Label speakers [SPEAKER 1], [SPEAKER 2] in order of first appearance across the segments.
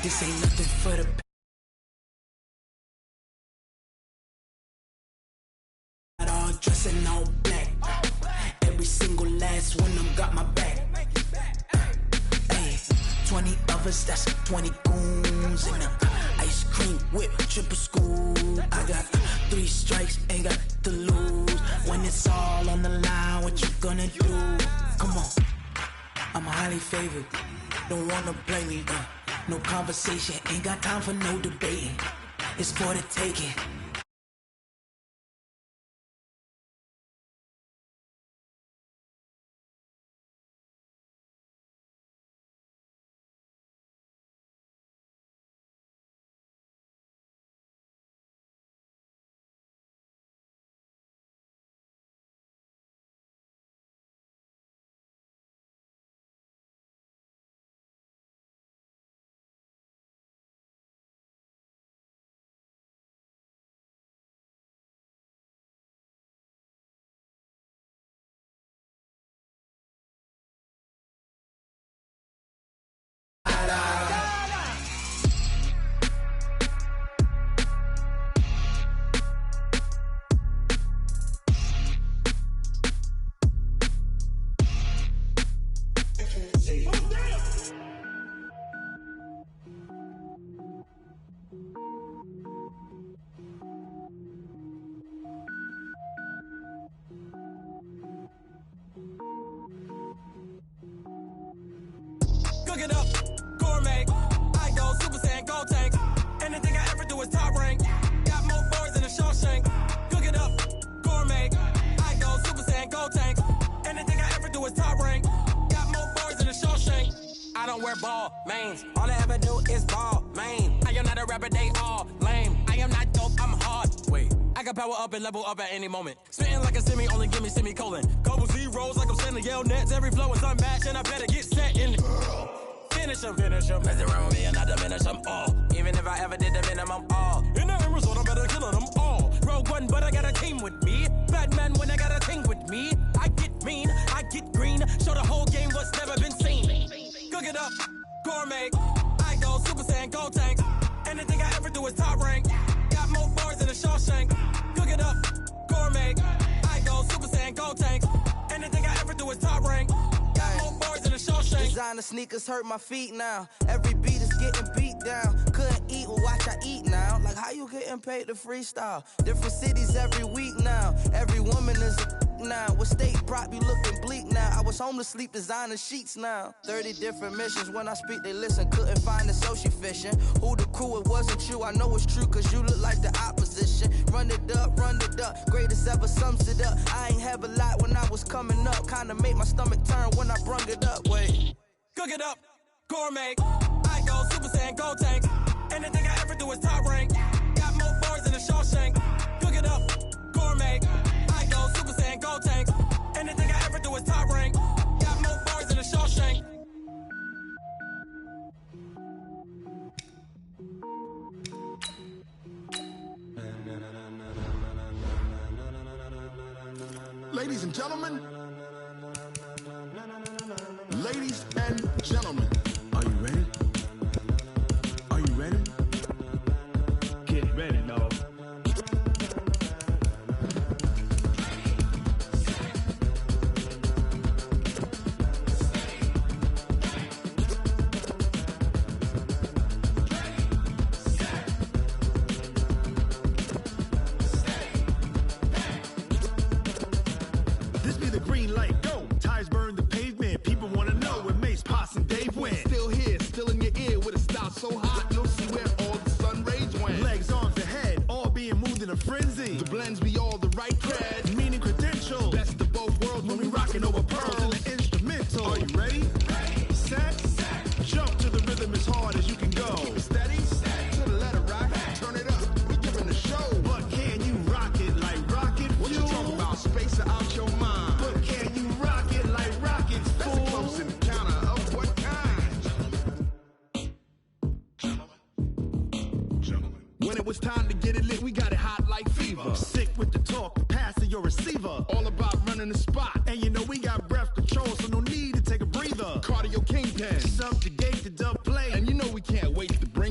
[SPEAKER 1] This ain't nothing for the all dressing all black. Every single last one of them got my back. Hey, 20 of us, that's 20 goons in a ice cream whip, triple scoop. I got 3 strikes, ain't got to lose. When it's all on the line, what you gonna do? Come on, I'm highly favored. Don't wanna blame me. No conversation, ain't got time for no debating. It's for the taking.
[SPEAKER 2] Cook it up, gourmet. I go Super Saiyan, gold tank. Anything I ever do is top rank. Got more boys than a Shawshank. Cook it up, gourmet. I go Super Saiyan, gold tank. Anything I ever do is top rank. Got more boys than a Shawshank. I don't wear ball mains. All I ever do is ball main. I am not a rapper, they all lame. I am not dope, I'm hard. Wait, I can power up and level up at any moment. Spitting like a semi, only give me semicolon. Couple zeros like I'm sending yell nets. Every flow is unmatched and I better get set in. Finish them. Mess around with me and I diminish them all. Even if I ever did the minimum all. In the end result, I better kill them all. Rogue One, but I got a team with me. Batman when I got a thing with me. I get mean, I get green. Show the whole game what's never been seen. Cook it up, gourmet. I go Super Saiyan, gold tank. Anything I ever do is top rank. Got more bars than a Shawshank. Cook it up, gourmet. I go Super Saiyan, gold tank. Anything I ever do is top rank. Got more bars than a Shawshank.
[SPEAKER 3] Designer sneakers hurt my feet now. Every beat is getting beat down. Couldn't eat, well watch I eat now. Like how you getting paid to freestyle? Different cities every week now. Every woman is a now. With state prop, you looking bleak now. I was home to sleep, designer sheets now. 30 different missions. When I speak, they listen. Couldn't find it, so she fishing. Who the crew? It wasn't you. I know it's true, cause you look like the opposition. Run it up. Greatest ever sums it up. I ain't have a lot when I was coming up. Kinda made my stomach turn when I brung it up. Wait.
[SPEAKER 2] Cook it up, gourmet. I go Super Saiyan, gold tank. Anything I ever do is top rank. Got more bars than a Shawshank. Cook it up, gourmet. I go Super Saiyan, gold tank. Anything I ever do is top rank. Got more bars than a Shawshank.
[SPEAKER 4] Ladies and gentlemen, ladies and gentlemen, are you ready? Are you ready?
[SPEAKER 5] Get ready, dog.
[SPEAKER 4] This be the green light, go. Tires burn the pavement. People want to know where Mace, Poss, and Dave went. Still here, still in your ear with a style so hot, you'll see where all the sun rays went. Legs, arms, and head, all being moved in a frenzy. The blends be all the right cred, meaning credentials. Best of both worlds when we rockin' over pearls and the instrumental. Are you ready? Set, jump to the rhythm as hard as you can go. Steady, to the letter rock, turn it up, we giving the show. But can you rock it like rocket fuel? What you talking about, space or out your mind? But can you rock it like rockets, fool? That's a close encounter of what kind? Gentlemen. When it was time to get it lit, we got it hot like fever. Sick with the talk, passing your receiver. All about running the spot. And you know we got breath control, so no need to take a breather. Cardio kingpin, subjugate the dub play. And you know we can't wait to break.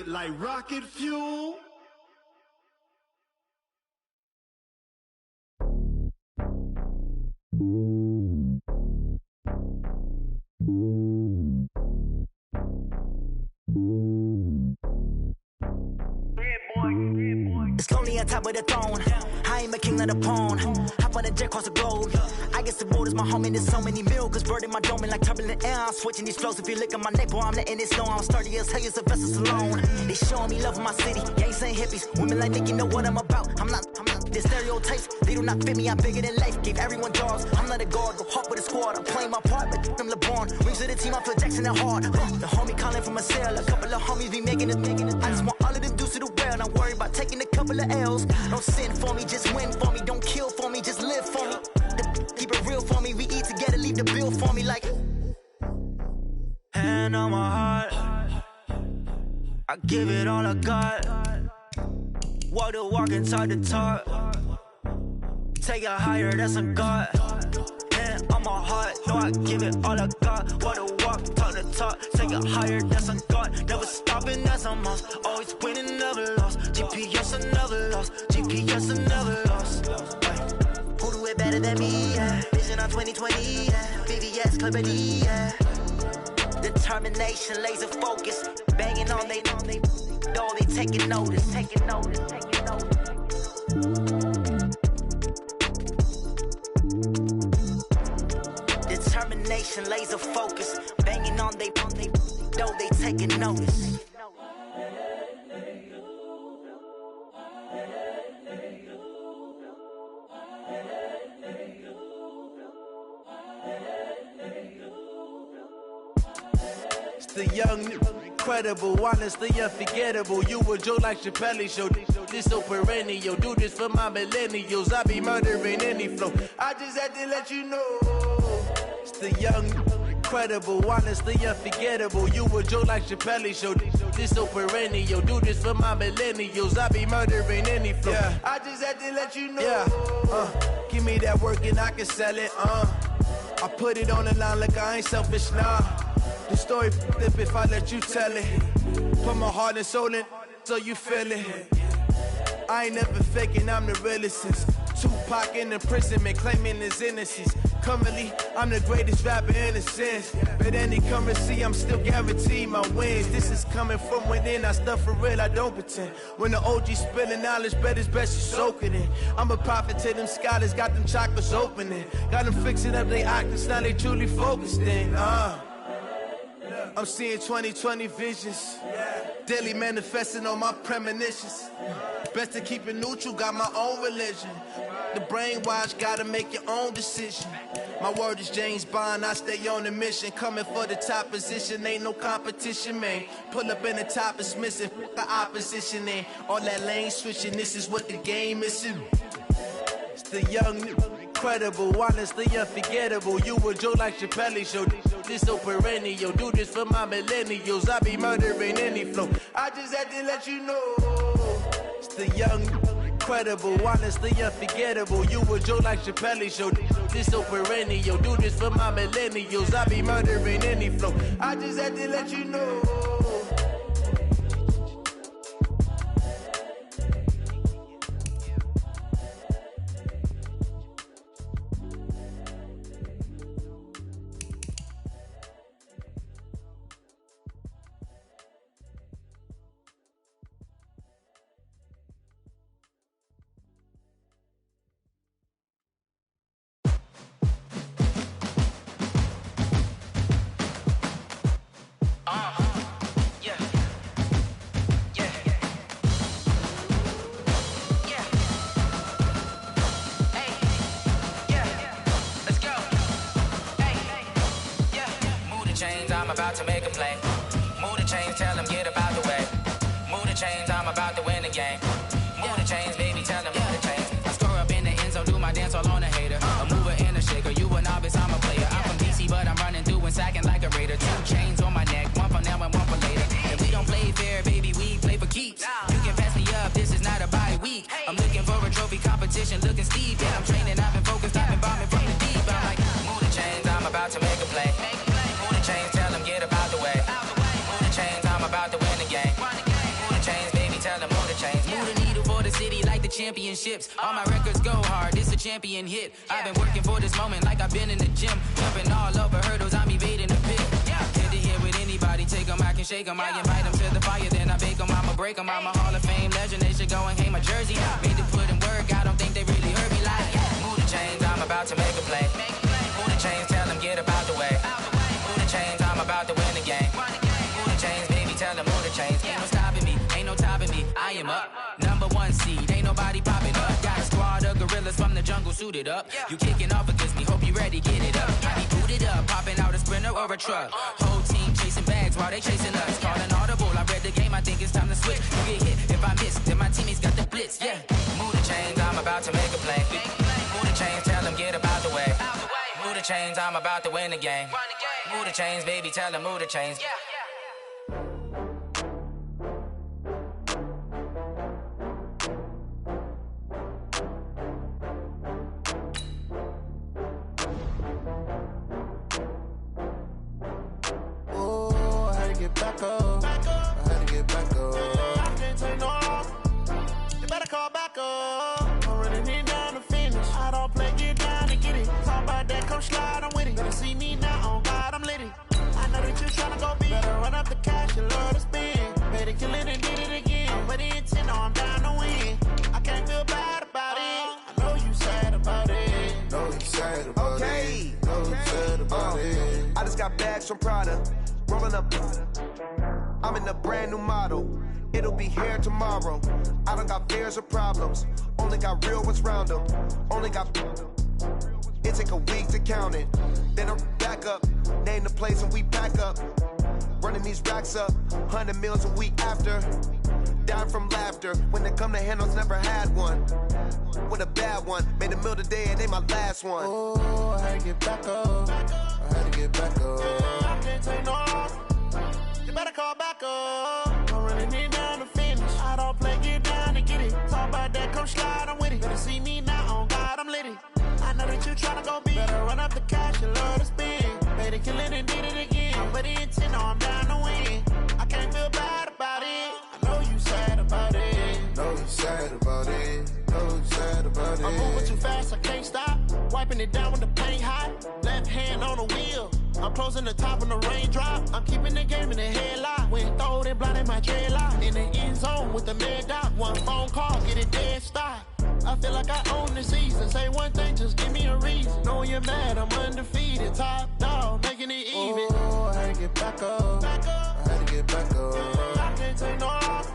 [SPEAKER 4] it like rocket fuel.
[SPEAKER 1] It's lonely on top of the throne. I ain't a king, not a pawn. Hop on a jet across the globe. I guess the world is my home and there's so many miracles bird in my dome and like turbulent air. I'm switching these flows. If you look at my neck, boy, I'm letting it snow. I'm sturdy as hell, as a vessel alone. They showing me love in my city. Gangs ain't hippies. Women like Nick, you know what I'm about. I'm not. The stereotypes, they do not fit me. I'm bigger than life. Gave everyone jobs. I'm not a guard. Go hard with a squad. I'm playing my part, but I'm LeBron. Rings to the team. I feel Jackson and hard. The homie calling from a cell. A couple of homies be making it. I just want all of them dudes to do well. Not worry about taking a couple of L's. Don't sin for me, just win for me. Don't kill for me, just live for me. Keep it real for me. We eat together, leave the bill for me like. Hand on my heart, I give it all I got. Walk the walk and talk the talk. Take it higher, that's a God. Hand on my heart, no, I give it all I got. Walk the walk, talk the talk. Take it higher, that's a God. Never stopping, that's a must. Always winning, never lost. GPS, I never lost. GPS, I never lost. Who do it better than me? Yeah. Vision on 2020. Yeah. VVS, clarity. Yeah. Determination, laser focus. Banging on they know they taking notice. Taking notice. Taking notice. Determination, laser focus. Banging on they know they taking notice.
[SPEAKER 3] The young, incredible, honestly unforgettable. You a joke like Chappelle show. This so perennial. Do this for my millennials. I be murdering any flow. I just had to let you know. It's the young, incredible, honestly unforgettable. You a joke like Chappelle show. This so perennial. Do this for my millennials. I be murdering any flow. Yeah. I just had to let you know. Yeah. Give me that work and I can sell it. I put it on the line like I ain't selfish, nah. The story flip if I let you tell it. Put my heart and soul in so you feel it. I ain't never faking, I'm the realest since Tupac in imprisonment, claiming his innocence. Currently, I'm the greatest rapper in a sense. But any currency, I'm still guaranteed my wins. This is coming from within, I stuff for real, I don't pretend. When the OG spilling knowledge, bet it's best you soak it in. I'm a prophet to them scholars, got them chakras opening. Got them fixing up they octaves, now they truly focused in. I'm seeing 2020 visions. Daily manifesting on my premonitions. Best to keep it neutral, got my own religion. The brainwash, gotta make your own decision. My word is James Bond, I stay on the mission. Coming for the top position, ain't no competition, man. Pull up in the top, it's missing, the opposition ain't. All that lane switching, this is what the game is. It's the young, incredible, honestly unforgettable. You a joke like Chappelle show. This so perennial. Do this for my millennials. I be murdering any flow. I just had to let you know. It's the young, incredible, honestly unforgettable. You a joke like Chappelle show. This so perennial. Do this for my millennials. I be murdering any flow. I just had to let you know.
[SPEAKER 6] About to make a play. Move the chains, tell them get about the way. Move the chains, I'm about to win the game. Move the chains, baby, tell them move the chains. I score up in the end zone, do my dance all on a hater. A mover and a shaker, you a novice, I'm a player. I'm from DC, but I'm running through and sacking like a raider. 2 chains on my neck, one for now and one for later. And we don't play fair, baby, we play for keeps. You can pass me up, this is not a bye week. I'm looking for a trophy competition, looking steep. Yeah, I'm training, I've been focused, I've been bombing from the deep. I'm like, move the chains, I'm about to make a play. Move the chains, tell them get about the way. championships. All my records go hard, this a champion hit. I've been working for this moment like I've been in the gym. Jumping all over hurdles, I'm evading the pit. Hit to here with anybody, take them, I can shake them. I invite them to the fire, then I bake them, I'ma break them. I'm a Hall of Fame legend, they should go and hang my jersey. Made to put in work, I don't think they really heard me like. Move the chains, I'm about to make a play. Move the chains, tell them get up out the way. Move the chains, I'm about to win the game. Move the chains, baby, tell them move the chains. Ain't no stopping me, ain't no topping me, I am up. Number one seed, ain't nobody popping up. Got a squad of gorillas from the jungle suited up. You kicking off against me, hope you ready, get it up. I be booted up, popping out a sprinter or a truck. Whole team chasing bags while they chasing us. Calling audible, I read the game, I think it's time to switch. You get hit, if I miss, then my teammates got the blitz, Move the chains, I'm about to make a play. Move the chains, tell them get up out the way. Move the chains, I'm about to win the game. Move the chains, baby, tell them move the chains.
[SPEAKER 7] Back up. I had to get back up. I can't take no loss. You better call back up. I'm running it down to finish. I don't play, get down to get it. Talk about that, come slide, I'm with it. Better see me now, on God, I'm litty. I know that you're trying to go big. Better run up the cash, you love to spend. Better kill it and did it again. But the intent, no, I'm down to win. I can't feel bad about it. I know you sad about it.
[SPEAKER 8] Know you sad about it. Know you sad about it. I just got bags from Prada. Rolling up, I'm in a brand new model. It'll be here tomorrow. I don't got fears or problems. Only got real ones round them. Only got. It take a week to count it. Then I'm back up. Name the place and we pack up. Running these racks up. 100 meals a week after. Down from laughter. When they come to handles, never had one. With a bad one. Made a meal today and they my last one.
[SPEAKER 7] Oh, I had to get back up. I had to get back up. I can't take no loss. You better call back up. I'm running it down to finish. I don't play, get down to get it. Talk about that, come slide, I'm with it. Better see me now, on God, I'm litty. I know that you tryna go big. Better run up the cash, you love to spend. Better kill it and did it again. But the intent, no, I'm down to win. I can't feel bad about it. I know you sad about it.
[SPEAKER 8] Know you sad about it. Know you sad about it.
[SPEAKER 7] I'm moving too fast, I can't stop. Wiping it down when the paint hot. Left hand on the wheel. I'm closing the top when the raindrop. I'm keeping the game in the headlock. When throwed and blinded my dreadlock. In the end zone with the mad dot. One phone call, get it dead stop. I feel like I own the season. Say one thing, just give me a reason. Knowing you're mad, I'm undefeated. Top dog, making it even. Oh, I had to get back up. I had to get back up. I can't take no loss.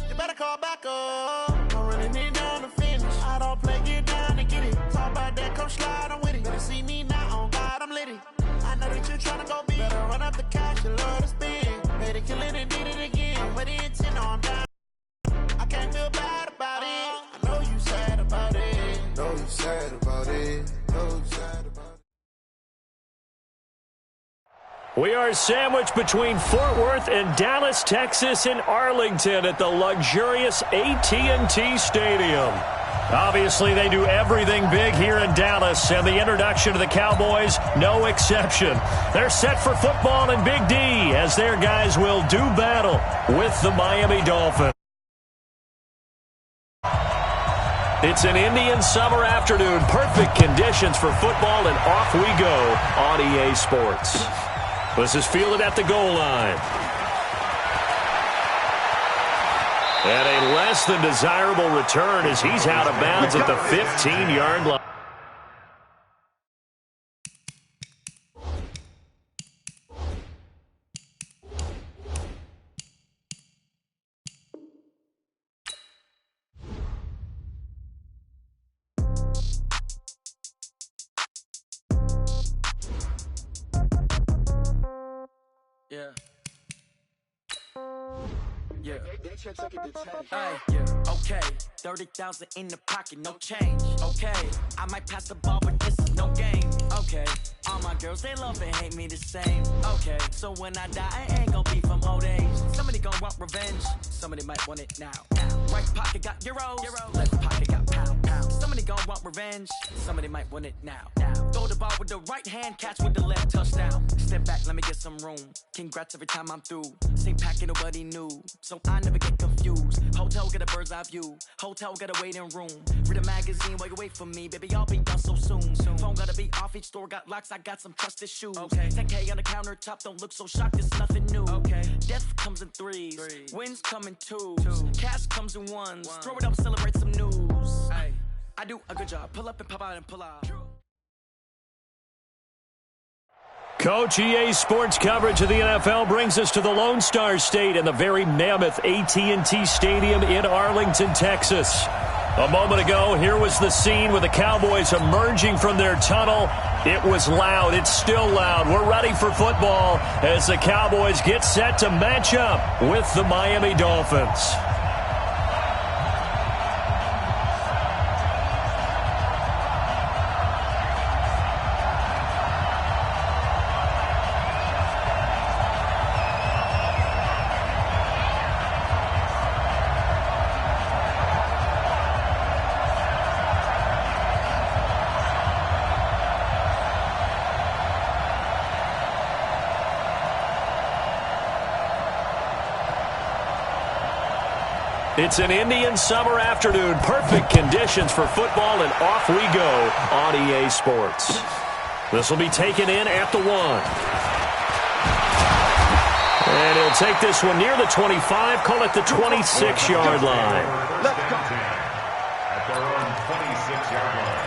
[SPEAKER 7] You better call back up. I'm running it down to finish. I don't play, get down to get it. Talk about that, come slide, I'm with it. Better see me now, on God, I'm litty. I know that you're tryna go big. Better run up the cash, you love to spend. Better kill it and did it again. But the intent, no, I'm down. I can't feel bad about it. I know you sad about it.
[SPEAKER 8] Know you sad about it. Know you sad about it.
[SPEAKER 9] We are sandwiched between Fort Worth and Dallas, Texas, and Arlington at the luxurious AT&T Stadium. Obviously, they do everything big here in Dallas, and the introduction to the Cowboys, no exception. They're set for football in Big D as their guys will do battle with the Miami Dolphins. It's an Indian summer afternoon, perfect conditions for football, and off we go on EA Sports. This is fielded at the goal line. And a less than desirable return as he's out of bounds at the 15-yard line.
[SPEAKER 3] Yeah. Okay, 30,000 in the pocket, no change. Okay, I might pass the ball, but this is no game. Okay, all my girls, they love and hate me the same. Okay, so when I die, I ain't gonna be from old age. Somebody gonna want revenge, somebody might want it now. Right pocket got euros, left pocket got pound. Somebody gonna want revenge, somebody might want it now. Throw the ball with the right hand, catch with the left, touchdown. Step back, let me get some room. Congrats every time I'm through. Same packet, nobody knew, so I never get confused.
[SPEAKER 2] Hotel get a bird's eye view. Hotel got a waiting room. Read a magazine while you wait for me. Baby, I'll be done so soon. Phone gotta be off. Each store got locks. I got some trusted shoes. Okay. 10K on the countertop. Don't look so shocked. It's nothing new. Okay. Death comes in threes. Wins come in twos. Cash comes in ones. Throw it up, celebrate some news. Ay. I do a good job. Pull up and pop out and pull out.
[SPEAKER 9] Coach, EA Sports coverage of the NFL brings us to the Lone Star State in the very mammoth AT&T Stadium in Arlington, Texas. A moment ago, here was the scene with the Cowboys emerging from their tunnel. It was loud. It's still loud. We're ready for football as the Cowboys get set to match up with the Miami Dolphins. It's an Indian summer afternoon. Perfect conditions for football, and off we go on EA Sports. This will be taken in at the 1. And he'll take this one near the 25, call it the 26-yard line.
[SPEAKER 4] Let's go. At their own 26-yard line.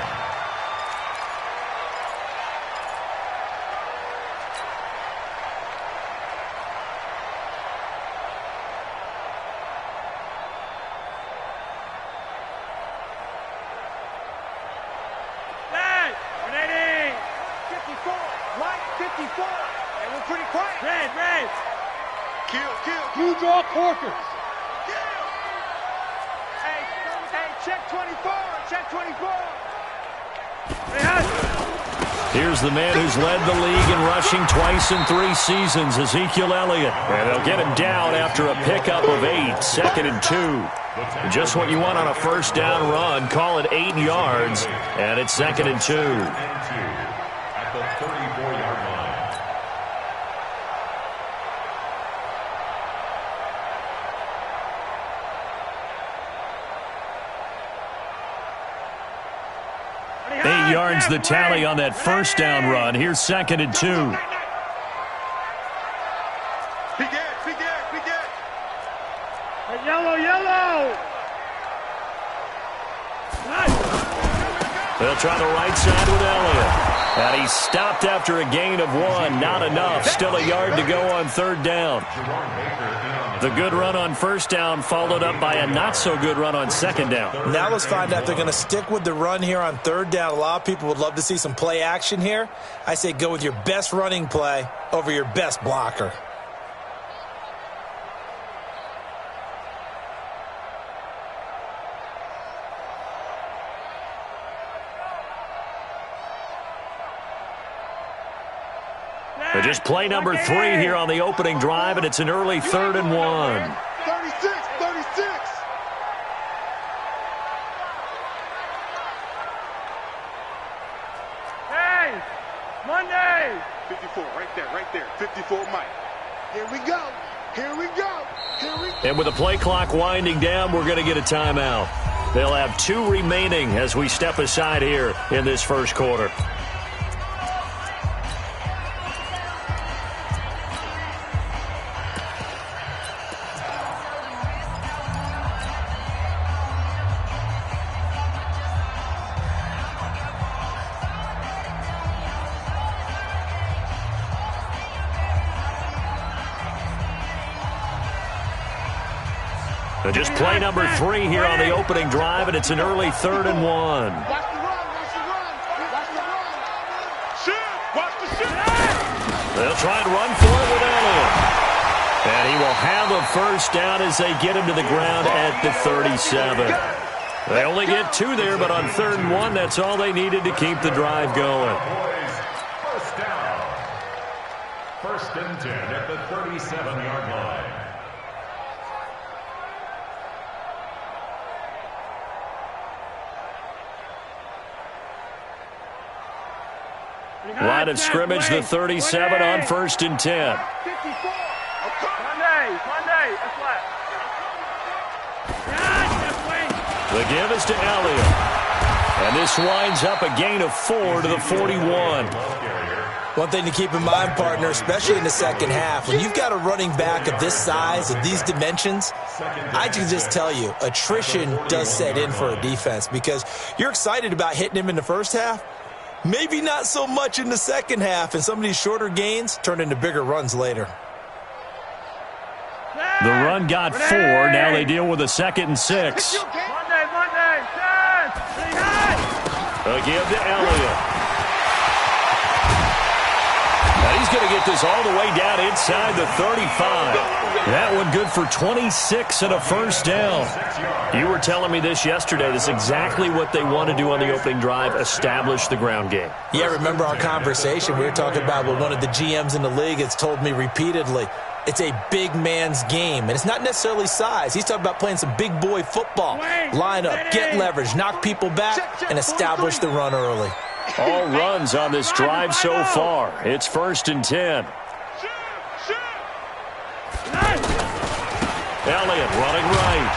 [SPEAKER 10] Corkers. Hey, check 24. Check 24.
[SPEAKER 9] Here's the man who's led the league in rushing twice in 3 seasons, Ezekiel Elliott. And they'll get him down after a pickup of 8, 2nd and 2. Just what you want on a first down run. Call it 8 yards, and it's 2nd and 2.
[SPEAKER 4] At the 34-yard line.
[SPEAKER 9] Yards the tally on that first down run. Here's 2nd and 2.
[SPEAKER 10] Yellow.
[SPEAKER 9] They'll try the right side with Elliott. And he stopped after a gain of 1. Not enough. Still a yard to go on 3rd down. The good run on first down followed up by a not-so-good run on 2nd down.
[SPEAKER 11] Now let's find out if they're going to stick with the run here on 3rd down. A lot of people would love to see some play action here. I say go with your best running play over your best blocker.
[SPEAKER 9] Just play number 3 here on the opening drive, and it's an early 3rd and 1.
[SPEAKER 10] 36. Hey, Monday.
[SPEAKER 4] 54, right there. 54, Mike.
[SPEAKER 10] Here we go.
[SPEAKER 9] And with the play clock winding down, we're going to get a timeout. They'll have 2 remaining as we step aside here in this first quarter. Just play number 3 here on the opening drive, and it's an early 3rd and 1.
[SPEAKER 10] Watch the run. Watch the shoot.
[SPEAKER 9] They'll try and run for it with Elliott. And he will have a first down as they get him to the ground at the 37. They only get 2 there, but on 3rd and 1, that's all they needed to keep the drive going.
[SPEAKER 4] First down. 1st and 10 at the 37-yard line.
[SPEAKER 9] Line of scrimmage, the 37 on 1st and 10.
[SPEAKER 10] Monday, that's what.
[SPEAKER 9] The give is to Elliott. And this winds up a gain of 4 to the 41.
[SPEAKER 11] One thing to keep in mind, partner, especially in the second half, when you've got a running back of this size, of these dimensions, I can just tell you, attrition does set in for a defense because you're excited about hitting him in the first half, maybe not so much in the second half, and some of these shorter gains turn into bigger runs later.
[SPEAKER 9] The run got 4. Now they deal with a 2nd and 6. A give to Elliott. Now he's going to get this all the way down inside the 35. That one good for 26 and a first down. You were telling me this yesterday. This is exactly what they want to do on the opening drive, establish the ground game.
[SPEAKER 11] Yeah, remember our conversation. We were talking about what one of the GMs in the league has told me repeatedly. It's a big man's game, and it's not necessarily size. He's talking about playing some big boy football. Line up, get leverage, knock people back, and establish the run early.
[SPEAKER 9] All runs on this drive so far. It's 1st and 10. Elliott running right.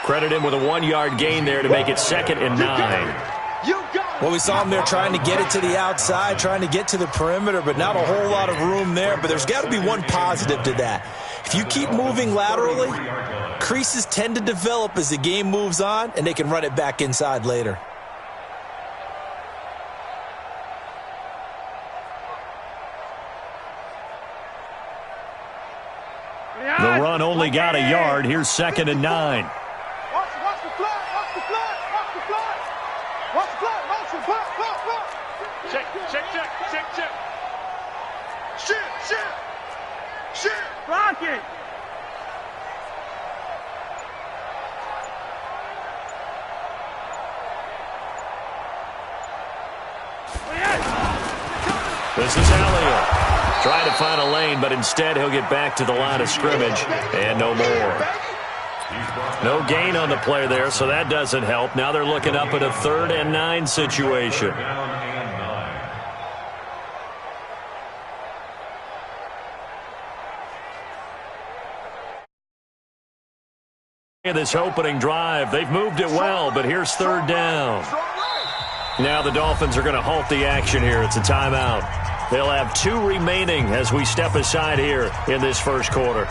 [SPEAKER 9] Credit him with a 1-yard gain there to make it 2nd and 9.
[SPEAKER 11] Well, we saw him there trying to get it to the outside, trying to get to the perimeter, but not a whole lot of room there. But there's got to be one positive to that. If you keep moving laterally, creases tend to develop as the game moves on, and they can run it back inside later.
[SPEAKER 9] The run only got a yard. Here's 2nd and 9.
[SPEAKER 10] Watch the flat, watch the flat, watch the flat. Watch the flat, watch the flat, flat. Check. Shit. Block it.
[SPEAKER 9] This is Elliott. Trying to find a lane, but instead he'll get back to the line of scrimmage and no more. No gain on the play there, so that doesn't help. Now they're looking up at a 3rd and 9 situation. This opening drive, they've moved it well, but here's 3rd down. Now the Dolphins are going to halt the action here. It's a timeout. They'll have 2 remaining as we step aside here in this first quarter.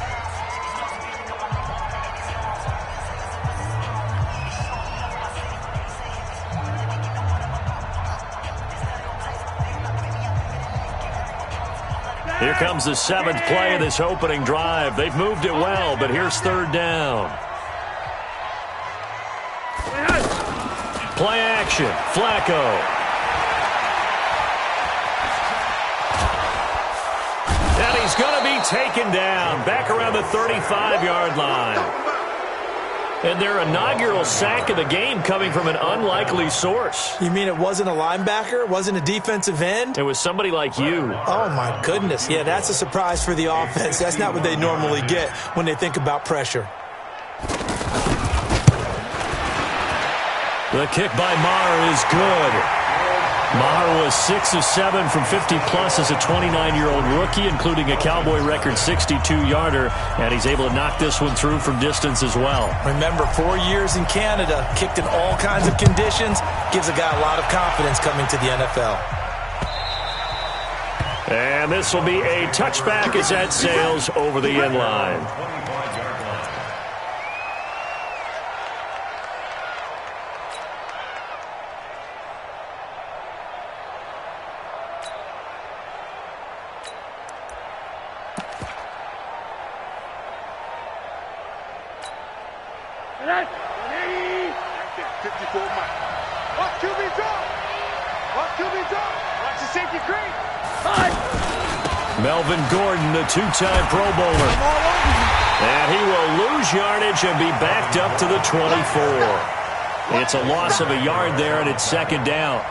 [SPEAKER 9] Here comes the 7th play of this opening drive. They've moved it well, but here's 3rd down. Play action. Flacco. And he's going to be taken down back around the 35-yard line. And their inaugural sack of the game coming from an unlikely source.
[SPEAKER 11] You mean it wasn't a linebacker? It wasn't a defensive end?
[SPEAKER 9] It was somebody like you.
[SPEAKER 11] Oh, my goodness. Yeah, that's a surprise for the offense. That's not what they normally get when they think about pressure.
[SPEAKER 9] The kick by Maher is good. Maher was 6 of 7 from 50-plus as a 29-year-old rookie, including a Cowboy record 62-yarder, and he's able to knock this one through from distance as well.
[SPEAKER 11] Remember, 4 years in Canada, kicked in all kinds of conditions, gives a guy a lot of confidence coming to the NFL.
[SPEAKER 9] And this will be a touchback as that sails over the end line. Melvin Gordon, the 2-time Pro Bowler. And he will lose yardage and be backed up to the 24. It's a loss of a yard there, and it's 2nd down.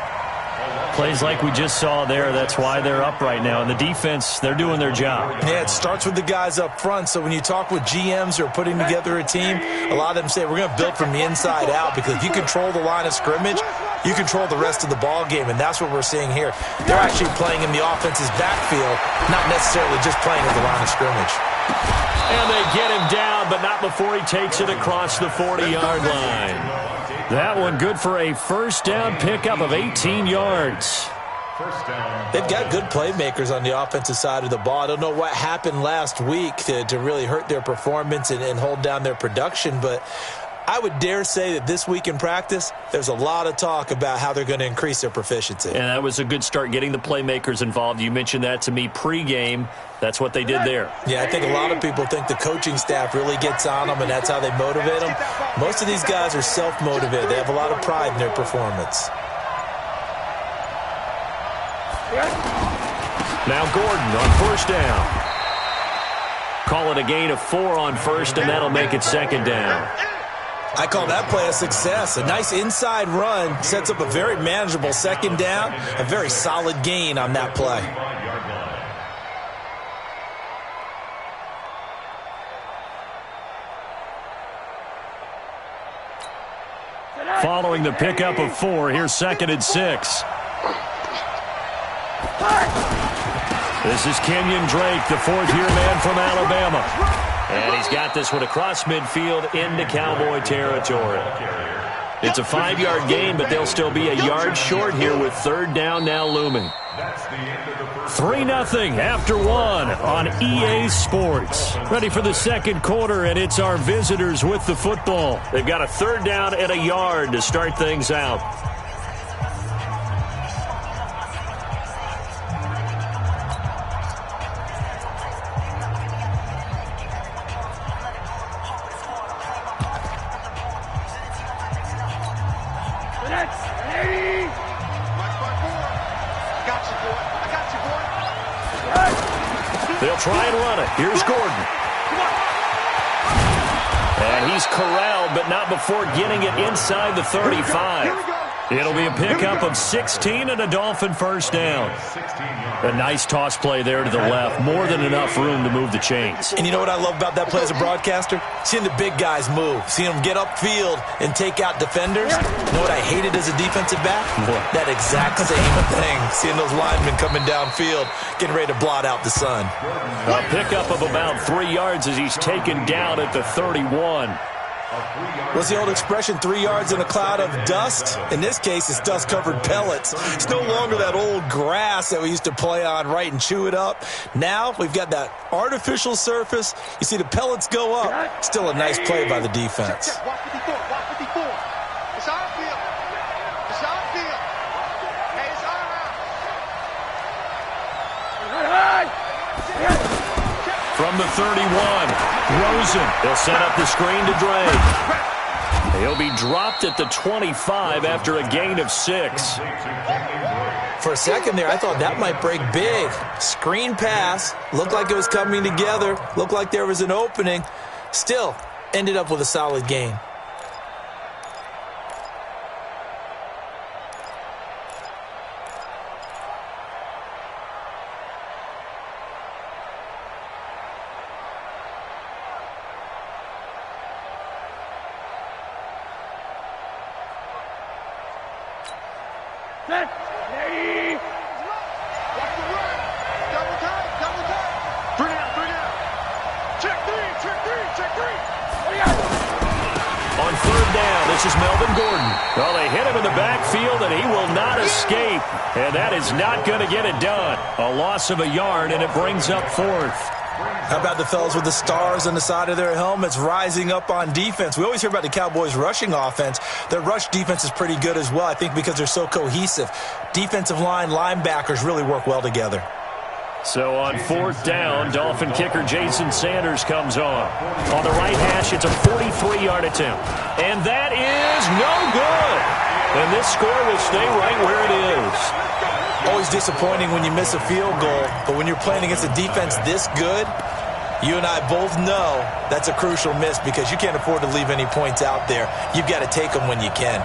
[SPEAKER 9] Plays like we just saw there, that's why they're up right now. And the defense, they're doing their job.
[SPEAKER 11] Yeah, it starts with the guys up front. So when you talk with GMs who are putting together a team, a lot of them say we're going to build from the inside out, because if you control the line of scrimmage, you control the rest of the ball game, and that's what we're seeing here. They're actually playing in the offense's backfield, not necessarily just playing at the line of scrimmage.
[SPEAKER 9] And they get him down down, but not before he takes it across the 40-yard line. That one good for a first down pickup of 18 yards.
[SPEAKER 11] They've got good playmakers on the offensive side of the ball. I don't know what happened last week to really hurt their performance and hold down their production, but I would dare say that this week in practice, there's a lot of talk about how they're going to increase their proficiency.
[SPEAKER 9] And that was a good start, getting the playmakers involved. You mentioned that to me pregame. That's what they did there.
[SPEAKER 11] Yeah, I think a lot of people think the coaching staff really gets on them, and that's how they motivate them. Most of these guys are self-motivated. They have a lot of pride in their performance.
[SPEAKER 9] Now Gordon on first down. Call it a gain of 4 on first, and that'll make it second down.
[SPEAKER 11] I call that play a success. A nice inside run sets up a very manageable second down, a very solid gain on that play.
[SPEAKER 9] Following the pickup of 4, here's 2nd and 6. This is Kenyon Drake, the fourth-year man from Alabama. And he's got this one across midfield into Cowboy territory. It's a 5-yard gain, but they'll still be a yard short here with third down now looming. 3-0 after 1 on EA Sports. Ready for the second quarter, and it's our visitors with the football. They've got a third down and a yard to start things out. They'll try and run it. Here's Gordon. And he's corralled, but not before getting it inside the 35. It'll be a pickup of 16 and a Dolphin first down. A nice toss play there to the left. More than enough room to move the chains.
[SPEAKER 11] And you know what I love about that play as a broadcaster? Seeing the big guys move. Seeing them get upfield and take out defenders. You know what I hated as a defensive back?
[SPEAKER 9] What?
[SPEAKER 11] That exact same thing. Seeing those linemen coming downfield, getting ready to blot out the sun.
[SPEAKER 9] A pickup of about 3 yards as he's taken down at the 31.
[SPEAKER 11] What's the old expression, 3 yards in a cloud of dust? In this case, it's dust-covered pellets. It's no longer that old grass that we used to play on, right, and chew it up. Now we've got that artificial surface. You see the pellets go up. Still a nice play by the defense.
[SPEAKER 10] Watch 54. Watch 54. It's our field. It's our field. Hey, it's our house.
[SPEAKER 9] From the 31, Rosen. They'll set up the screen to Drake. He'll be dropped at the 25 after a gain of 6.
[SPEAKER 11] For a second there, I thought that might break big. Screen pass. Looked like it was coming together. Looked like there was an opening. Still, ended up with a solid gain.
[SPEAKER 9] On third down, this is Melvin Gordon. Well, they hit him in the backfield, and he will not escape. And that is not going to get it done. A loss of a yard, and it brings up 4th.
[SPEAKER 11] How about the fellas with the stars on the side of their helmets rising up on defense? We always hear about the Cowboys' rushing offense. Their rush defense is pretty good as well, I think, because they're so cohesive. Defensive line, linebackers really work well together.
[SPEAKER 9] So on fourth down, Dolphin kicker Jason Sanders comes on. On the right hash, it's a 43-yard attempt. And that is no good. And this score will stay right where it is.
[SPEAKER 11] Always disappointing when you miss a field goal, but when you're playing against a defense this good, you and I both know that's a crucial miss because you can't afford to leave any points out there. You've got to take them when you can.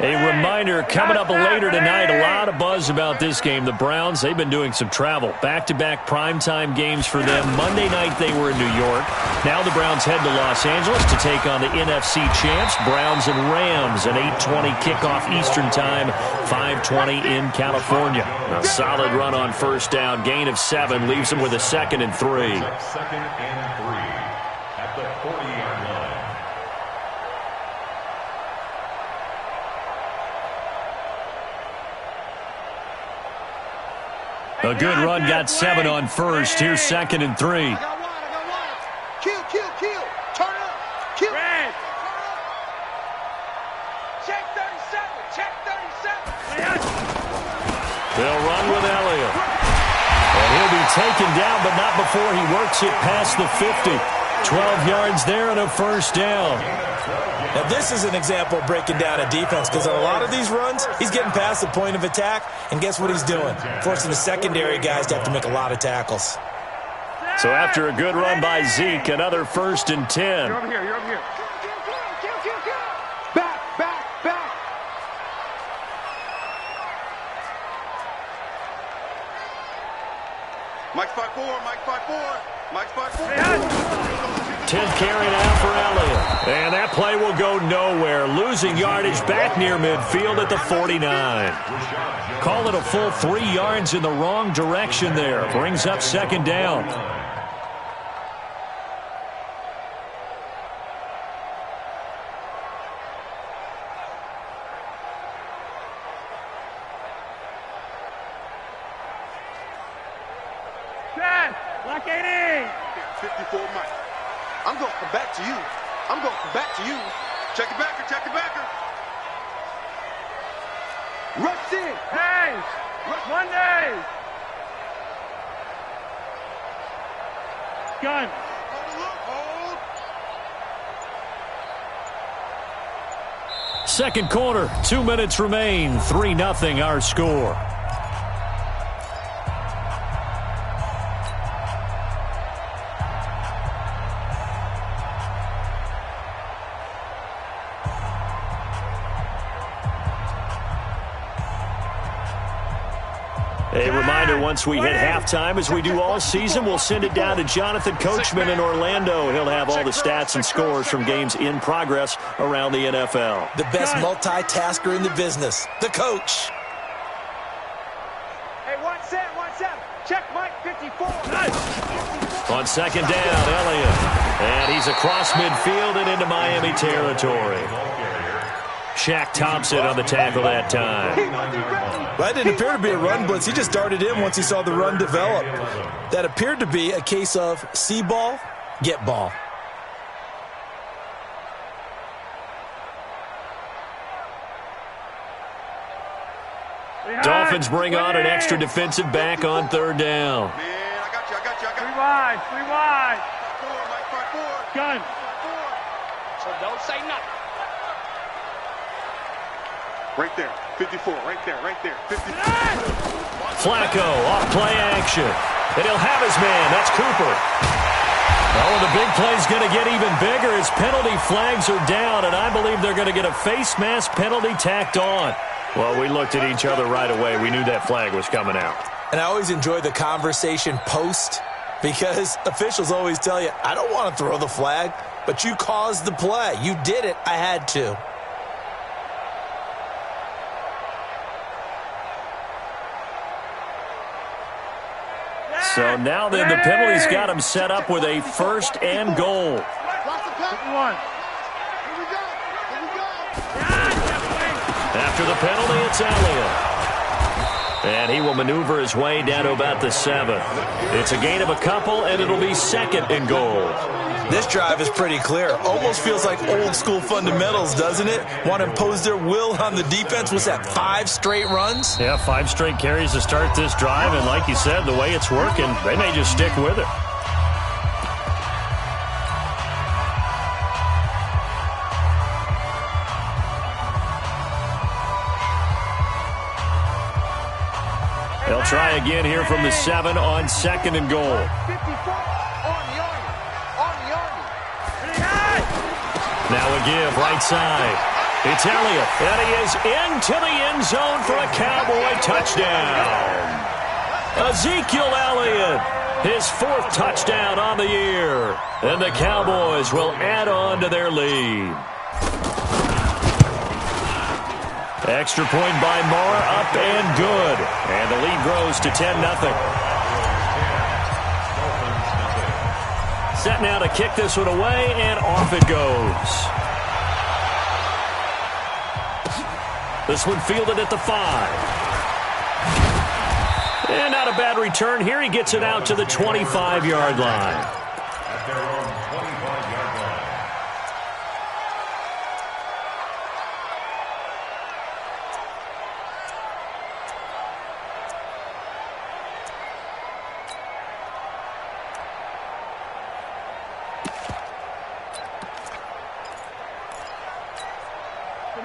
[SPEAKER 9] A reminder, coming up later tonight, a lot of buzz about this game. The Browns, they've been doing some travel. Back-to-back primetime games for them. Monday night they were in New York. Now the Browns head to Los Angeles to take on the NFC champs, Browns and Rams. An 8:20 kickoff Eastern time, 5:20 in California. A solid run on first down. Gain of 7 leaves them with a 2nd and 3.
[SPEAKER 12] 2nd and 3 at the 40-yard line.
[SPEAKER 9] A good run, got 7 on first. Here's 2nd and 3.
[SPEAKER 10] I got one. Kill. Turn it up. Kill. Red. Check 37.
[SPEAKER 9] They'll run with Elliott. And he'll be taken down, but not before he works it past the 50. 12 yards there and a first down.
[SPEAKER 11] Now, this is an example of breaking down a defense because on a lot of these runs, he's getting past the point of attack, and guess what he's doing? Forcing the secondary guys to have to make a lot of tackles.
[SPEAKER 9] So after a good run by Zeke, another 1st and 10.
[SPEAKER 10] You're over here. Back.
[SPEAKER 13] Mike 5-4.
[SPEAKER 9] 10th carry now for Elliott. And that play will go nowhere. Losing yardage back near midfield at the 49. Call it a full 3 yards in the wrong direction there. Brings up 2nd down.
[SPEAKER 10] Like 80.
[SPEAKER 13] 54 Mike. I'm going to come back to you. Check it backer.
[SPEAKER 10] Rush in. Hey. Monday. Gun.
[SPEAKER 13] Hold.
[SPEAKER 9] Second quarter, 2 minutes remain. 3-0 our score. A reminder, once we hit halftime, as we do all season, we'll send it down to Jonathan Coachman in Orlando. He'll have all the stats and scores from games in progress around the NFL.
[SPEAKER 11] The best multitasker in the business, the coach.
[SPEAKER 10] Hey, 1-7. Check Mike 54.
[SPEAKER 9] On 2nd down, Elliott. And he's across midfield and into Miami territory. Shaq Thompson on the tackle that time.
[SPEAKER 11] That didn't appear to be a run blitz. He just darted in once he saw the run develop. That appeared to be a case of see ball, get ball.
[SPEAKER 9] Dolphins bring on an extra defensive back on 3rd down.
[SPEAKER 13] Man, I got you.
[SPEAKER 10] 3 wide.
[SPEAKER 13] Mike 5-4.
[SPEAKER 10] Gun.
[SPEAKER 13] So don't say nothing. Right there. 54. Right there. 54.
[SPEAKER 9] Flacco off play action. And he'll have his man. That's Cooper. Oh, the big play's going to get even bigger as penalty flags are down, and I believe they're going to get a face mask penalty tacked on. Well, we looked at each other right away. We knew that flag was coming out.
[SPEAKER 11] And I always enjoy the conversation post because officials always tell you, I don't want to throw the flag, but you caused the play. You did it. I had to.
[SPEAKER 9] So now then, the penalty's got him set up with a 1st and goal. After the penalty, it's Elliott. And he will maneuver his way down to about the 7. It's a gain of a couple, and it'll be 2nd and goal.
[SPEAKER 11] This drive is pretty clear. Almost feels like old school fundamentals, doesn't it? Want to impose their will on the defense. Was that 5 straight runs?
[SPEAKER 9] Yeah, 5 straight carries to start this drive, and like you said, the way it's working, they may just stick with it. They'll try again here from the 7 on 2nd and goal.
[SPEAKER 10] 54 on the Army.
[SPEAKER 9] Now a give, right side. It's Elliott, and he is into the end zone for a Cowboy touchdown. Ezekiel Elliott, his 4th touchdown on the year. And the Cowboys will add on to their lead. Extra point by Moore, up and good. And the lead grows to 10-0. Set now to kick this one away, and off it goes. This one fielded at the 5. And not a bad return here. He gets it out to the 25-yard line.
[SPEAKER 12] At their own 25-yard line.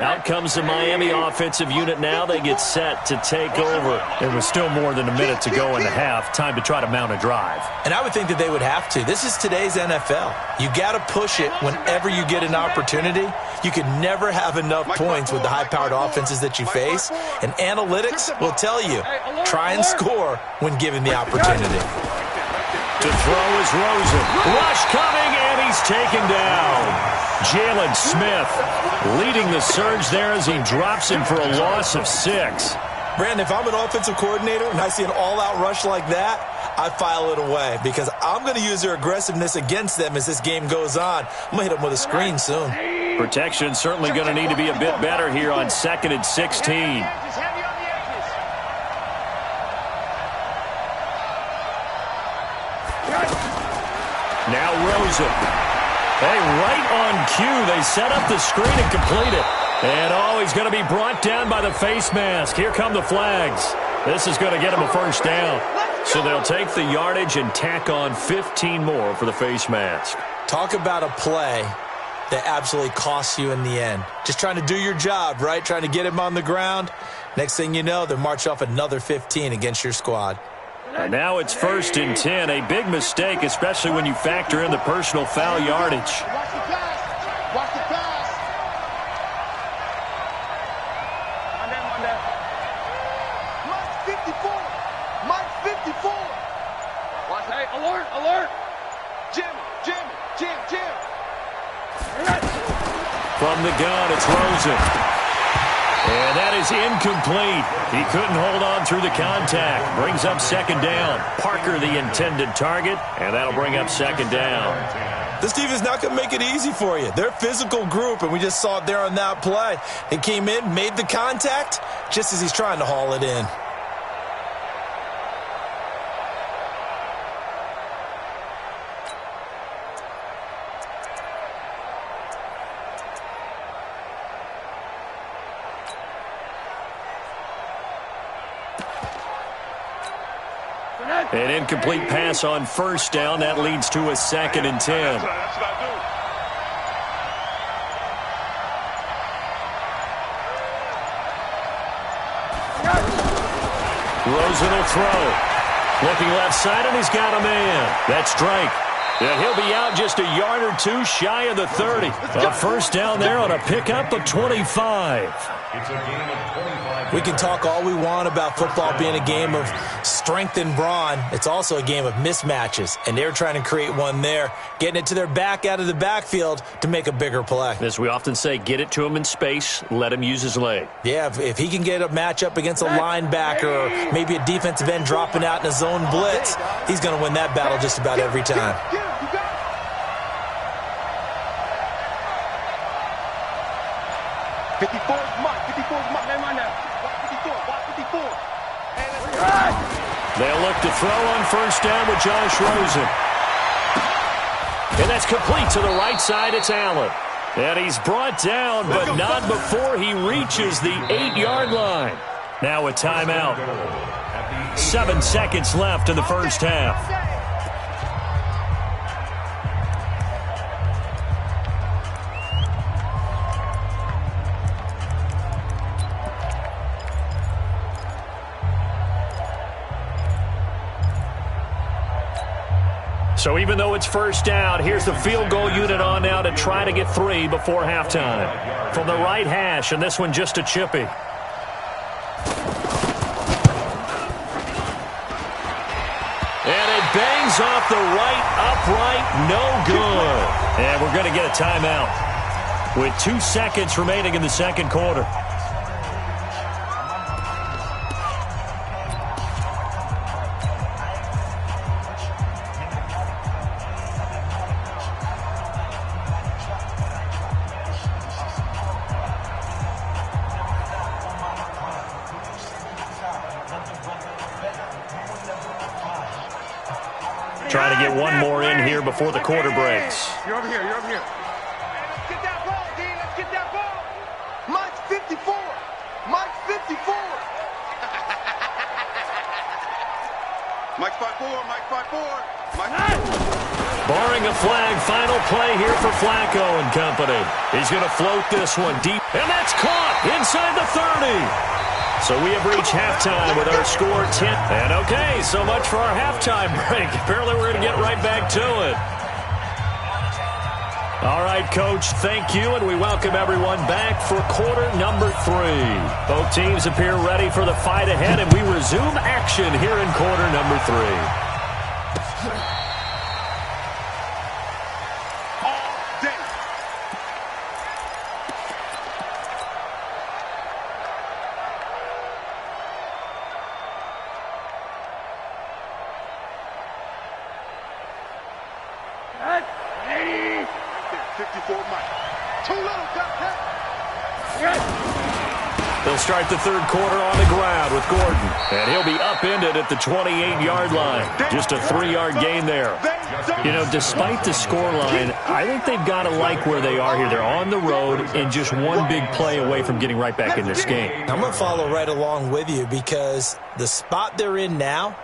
[SPEAKER 9] Out comes the Miami offensive unit now. They get set to take over. There was still more than a minute to go in the half. Time to try to mount a drive.
[SPEAKER 11] And I would think that they would have to. This is today's NFL. You got to push it whenever you get an opportunity. You can never have enough points with the high-powered offenses that you face. And analytics will tell you, try and score when given the opportunity.
[SPEAKER 9] To throw is Rosen. Rush coming, and he's taken down. Jalen Smith leading the surge there as he drops him for a loss of 6.
[SPEAKER 11] Brandon, if I'm an offensive coordinator and I see an all-out rush like that, I file it away because I'm going to use their aggressiveness against them as this game goes on. I'm going to hit them with a screen soon.
[SPEAKER 9] Protection certainly going to need to be a bit better here on 2nd and 16. Now Rosen. Hey, right on cue, they set up the screen and complete it. And, he's going to be brought down by the face mask. Here come the flags. This is going to get him a first down. So they'll take the yardage and tack on 15 more for the face mask.
[SPEAKER 11] Talk about a play that absolutely costs you in the end. Just trying to do your job, right? Trying to get him on the ground. Next thing you know, they'll march off another 15 against your squad.
[SPEAKER 9] And now it's 1st and 10. A big mistake, especially when you factor in the personal foul yardage.
[SPEAKER 10] Watch the pass. Watch the pass. Mike 54. Mike 54. Watch, hey, alert, alert. Jim.
[SPEAKER 9] From the gun, it's Rosen. And that is incomplete. He couldn't hold on through the contact. Brings up 2nd down. Parker, the intended target, and that'll bring up 2nd down.
[SPEAKER 11] This team is not going to make it easy for you. They're a physical group, and we just saw it there on that play. He came in, made the contact, just as he's trying to haul it in.
[SPEAKER 9] An incomplete pass on 1st down. That leads to a 2nd and 10.
[SPEAKER 13] That's what I do.
[SPEAKER 9] Rosen will throw. Looking left side, and he's got a man. That's Drake. And he'll be out just a yard or two shy of the 30. A first down there on a pickup of 25.
[SPEAKER 12] It's a game of 25.
[SPEAKER 11] We can talk all we want about football being a game of strength and brawn. It's also a game of mismatches, and they're trying to create one there, getting it to their back out of the backfield to make a bigger play.
[SPEAKER 9] As we often say, get it to him in space, let him use his leg.
[SPEAKER 11] Yeah, if he can get a matchup against a linebacker or maybe a defensive end dropping out in a zone blitz, he's going to win that battle just about every time.
[SPEAKER 10] 54 is Mike. 54 is Mike. Man, now. Watch 54. Watch 54.
[SPEAKER 9] They'll look to throw on 1st down with Josh Rosen. And that's complete to the right side. It's Allen. And he's brought down, but not before he reaches the 8-yard line. Now a timeout. 7 seconds left in the first half. So even though it's first down, here's the field goal unit on now to try to get 3 before halftime. From the right hash, and this one just a chippy. And it bangs off the right upright, no good. And we're going to get a timeout with 2 seconds remaining in the second quarter. Trying to get one more in here before the quarter breaks.
[SPEAKER 10] You're over here. You're over here. Let's get that ball, D. Let's get that ball. Mike 54. Mike 54.
[SPEAKER 13] Mike 5-4. Mike 5-4. Mike.
[SPEAKER 9] Barring a flag, final play here for Flacco and company. He's going to float this one deep, and that's caught inside the 30. So we have reached halftime with our score 10. And okay, so much for our halftime break. Apparently we're going to get right back to it. All right, Coach, thank you, and we welcome everyone back for quarter number 3. Both teams appear ready for the fight ahead, and we resume action here in quarter number 3. They'll start the third quarter on the ground with Gordon. And he'll be upended at the 28-yard line. Just a 3-yard gain there. You know, despite the scoreline, I think they've got to like where they are here. They're on the road and just one big play away from getting right back in this game.
[SPEAKER 11] I'm going to follow right along with you because the spot they're in now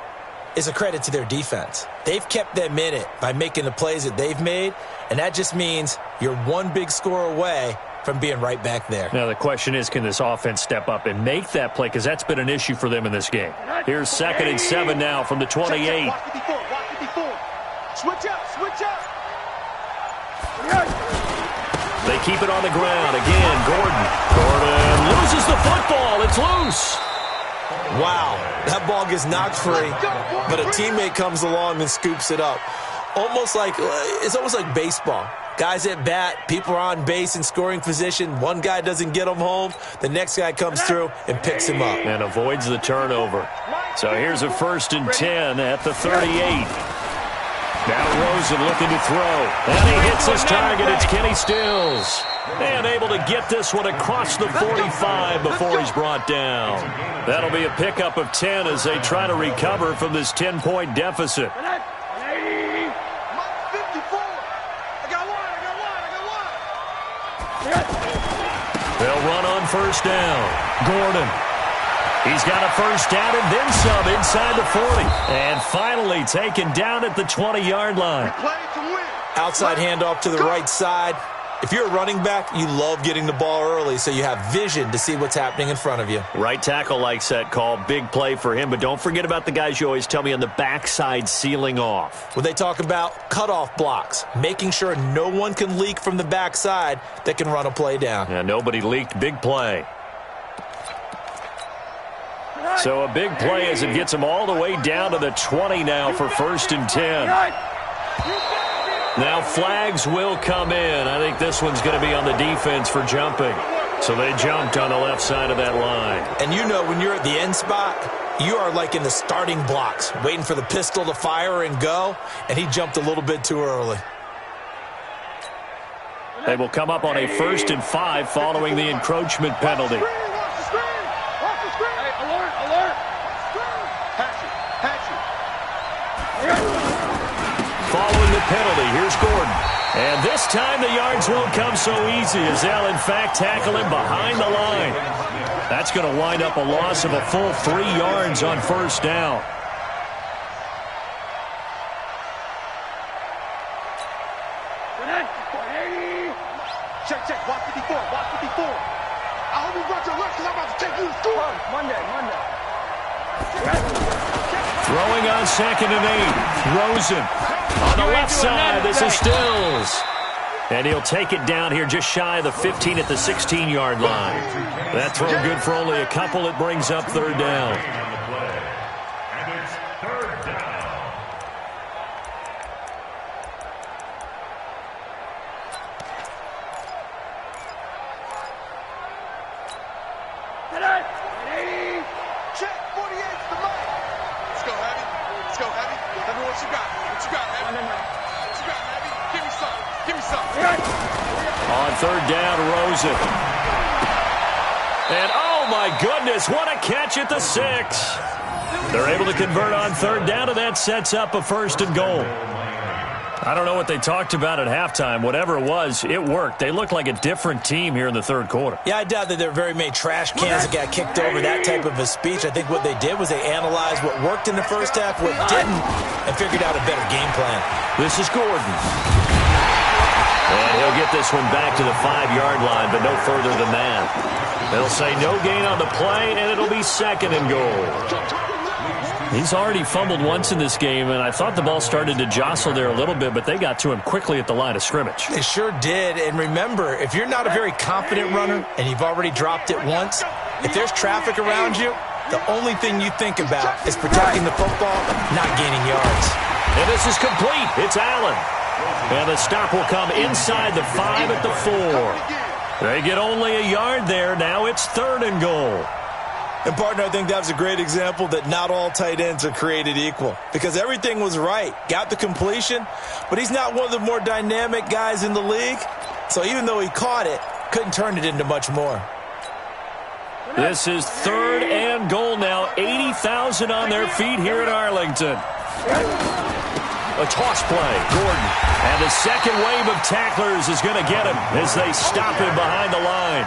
[SPEAKER 11] is a credit to their defense. They've kept them in it by making the plays that they've made, and that just means you're one big score away from being right back there.
[SPEAKER 9] Now the question is, can this offense step up and make that play? Because that's been an issue for them in this game. Here's 2nd and 7 now from the 28.
[SPEAKER 10] Watch 54. Watch 54. Switch up. Switch up.
[SPEAKER 9] They keep it on the ground. Again, Gordon loses the football. It's loose.
[SPEAKER 11] Wow, that ball gets knocked free, but a teammate comes along and scoops it up. It's almost like baseball. Guys at bat, people are on base in scoring position. One guy doesn't get him home. The next guy comes through and picks him up.
[SPEAKER 9] And avoids the turnover. So here's a 1st and 10 at the 38. Now Rosen looking to throw. And he hits his target. It's Kenny Stills. And able to get this one across the 45 before he's brought down. That'll be a pickup of 10 as they try to recover from this 10-point deficit. They'll run on 1st down. Gordon. He's got a 1st down and then some inside the 40. And finally taken down at the 20-yard line.
[SPEAKER 11] Outside handoff to the right side. If you're a running back, you love getting the ball early so you have vision to see what's happening in front of you.
[SPEAKER 9] Right tackle likes that call. Big play for him. But don't forget about the guys you always tell me on the backside sealing off.
[SPEAKER 11] When they talk about cutoff blocks, making sure no one can leak from the backside that can run a play down.
[SPEAKER 9] Yeah, nobody leaked. Big play. So a big play as it gets them all the way down to the 20 now for 1st and 10. Now flags will come in. I think this one's going to be on the defense for jumping. So they jumped on the left side of that line.
[SPEAKER 11] And you know when you're at the end spot, you are like in the starting blocks, waiting for the pistol to fire and go, and he jumped a little bit too early.
[SPEAKER 9] They will come up on a 1st and 5 following the encroachment penalty. Following the penalty, here's Gordon. And this time the yards won't come so easy as they'll, in fact, tackle him behind the line. That's going to wind up a loss of a full 3 yards on 1st down.
[SPEAKER 10] Check. Watch 54. Watch 54. I hope you brought your lunch because I'm about to take you to school. Monday.
[SPEAKER 9] Throwing on 2nd and 8. Rosen on On the left side, this is Stills. And he'll take it down here just shy of the 15 at the 16-yard line. That throw good for only a couple. It brings up third down. On third down, Rosen. And oh my goodness, what a catch at the 6. They're able to convert on third down, and that sets up a 1st and goal. I don't know what they talked about at halftime. Whatever it was, it worked. They looked like a different team here in the third quarter.
[SPEAKER 11] Yeah, I doubt that there were very many trash cans that got kicked over, that type of a speech. I think what they did was they analyzed what worked in the first half, what didn't, and figured out a better game plan.
[SPEAKER 9] This is Gordon. And he'll get this one back to the 5-yard line, but no further than that. They'll say no gain on the play, and it'll be 2nd and goal. He's already fumbled once in this game, and I thought the ball started to jostle there a little bit, but they got to him quickly at the line of scrimmage.
[SPEAKER 11] They sure did. And remember, if you're not a very confident runner and you've already dropped it once, if there's traffic around you, the only thing you think about is protecting the football, not gaining yards.
[SPEAKER 9] And this is complete. It's Allen. And the stop will come inside the 5 at the 4. They get only a yard there. Now it's 3rd and goal.
[SPEAKER 11] And, partner, I think that was a great example that not all tight ends are created equal, because everything was right. Got the completion, but he's not one of the more dynamic guys in the league. So even though he caught it, couldn't turn it into much more.
[SPEAKER 9] This is 3rd and goal now. 80,000 on their feet here in Arlington. A toss play, Gordon. And the second wave of tacklers is going to get him as they stop him behind the line.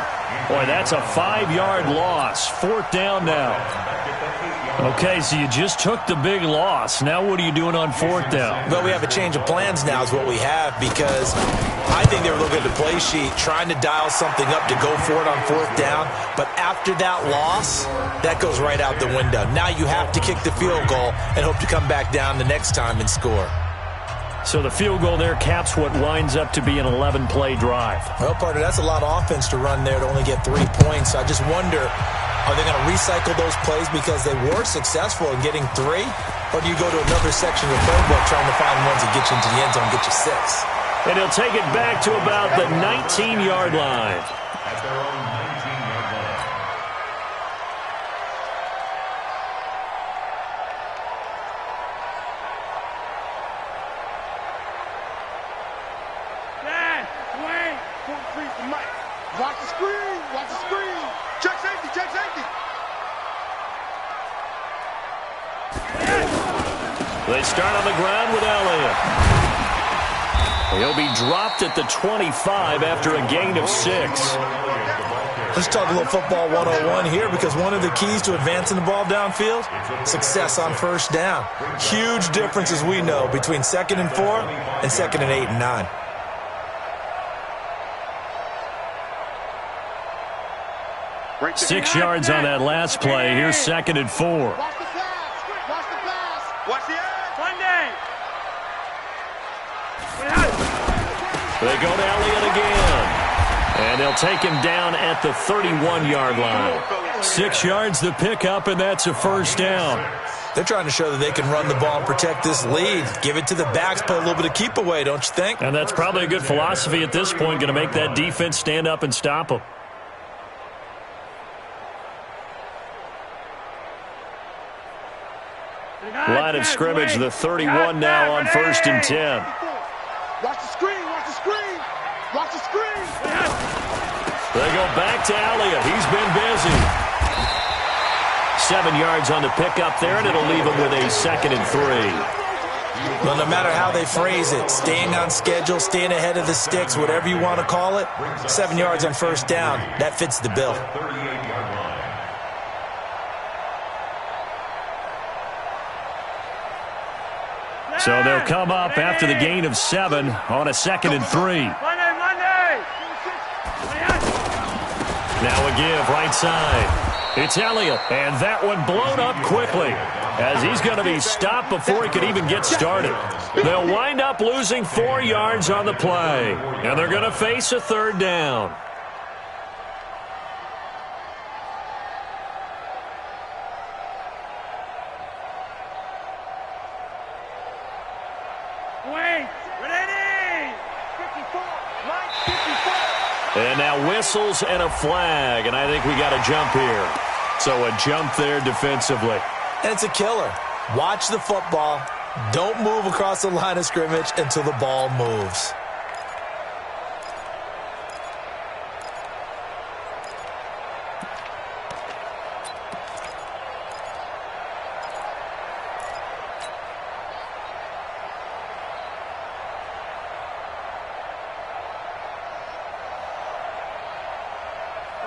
[SPEAKER 9] Boy, that's a 5-yard loss. 4th down now. Okay, so you just took the big loss. Now what are you doing on 4th down?
[SPEAKER 11] Well, we have a change of plans now is what we have, because I think they were looking at the play sheet, trying to dial something up to go for it on 4th down. But after that loss, that goes right out the window. Now you have to kick the field goal and hope to come back down the next time and score.
[SPEAKER 9] So the field goal there caps what winds up to be an 11-play drive.
[SPEAKER 11] Well, partner, that's a lot of offense to run there to only get 3 points. I just wonder, are they going to recycle those plays because they were successful in getting 3? Or do you go to another section of the playbook trying to find ones that get you into the end zone and get you 6?
[SPEAKER 9] And he'll take it back to about the 19-yard line.
[SPEAKER 12] At their own 19-yard line.
[SPEAKER 10] Watch the screen. Watch the screen. Check safety. Check safety.
[SPEAKER 9] They start on the ground with Elliott. He'll be dropped at the 25 after a gain of 6.
[SPEAKER 11] Let's talk a little football 101 here, because one of the keys to advancing the ball downfield, success on 1st down. Huge difference, as we know, between 2nd and 4 and 2nd and 8 and 9.
[SPEAKER 13] Right
[SPEAKER 9] 6 yards on that last play. Here's 2nd and 4.
[SPEAKER 10] Watch the pass. Watch the pass.
[SPEAKER 13] Watch the edge.
[SPEAKER 9] They go to Elliott again. And they'll take him down at the 31-yard line. 6 yards the pickup, and that's a 1st down.
[SPEAKER 11] They're trying to show that they can run the ball and protect this lead. Give it to the backs, play a little bit of keep away, don't you think?
[SPEAKER 9] And that's probably a good philosophy at this point, going to make that defense stand up and stop them. Line of scrimmage, the 31 now on 1st and 10.
[SPEAKER 10] Watch the screen. Watch the screen. Watch the screen.
[SPEAKER 9] They go back to Elliott. He's been busy. 7 yards on the pickup there, and it'll leave him with a 2nd and 3.
[SPEAKER 11] Well, no matter how they phrase it, staying on schedule, staying ahead of the sticks, whatever you want to call it, 7 yards on 1st down, that fits the bill.
[SPEAKER 9] So they'll come up after the gain of 7 on a 2nd and 3. Now a give right side. It's Elliott, and that one blown up quickly. as he's going to be stopped before he could even get started. They'll wind up losing 4 yards on the play, and they're going to face a third down. And now whistles and a flag, and I think we got a jump here. So a jump there defensively.
[SPEAKER 11] And it's a killer. Watch the football. Don't move across the line of scrimmage until the ball moves.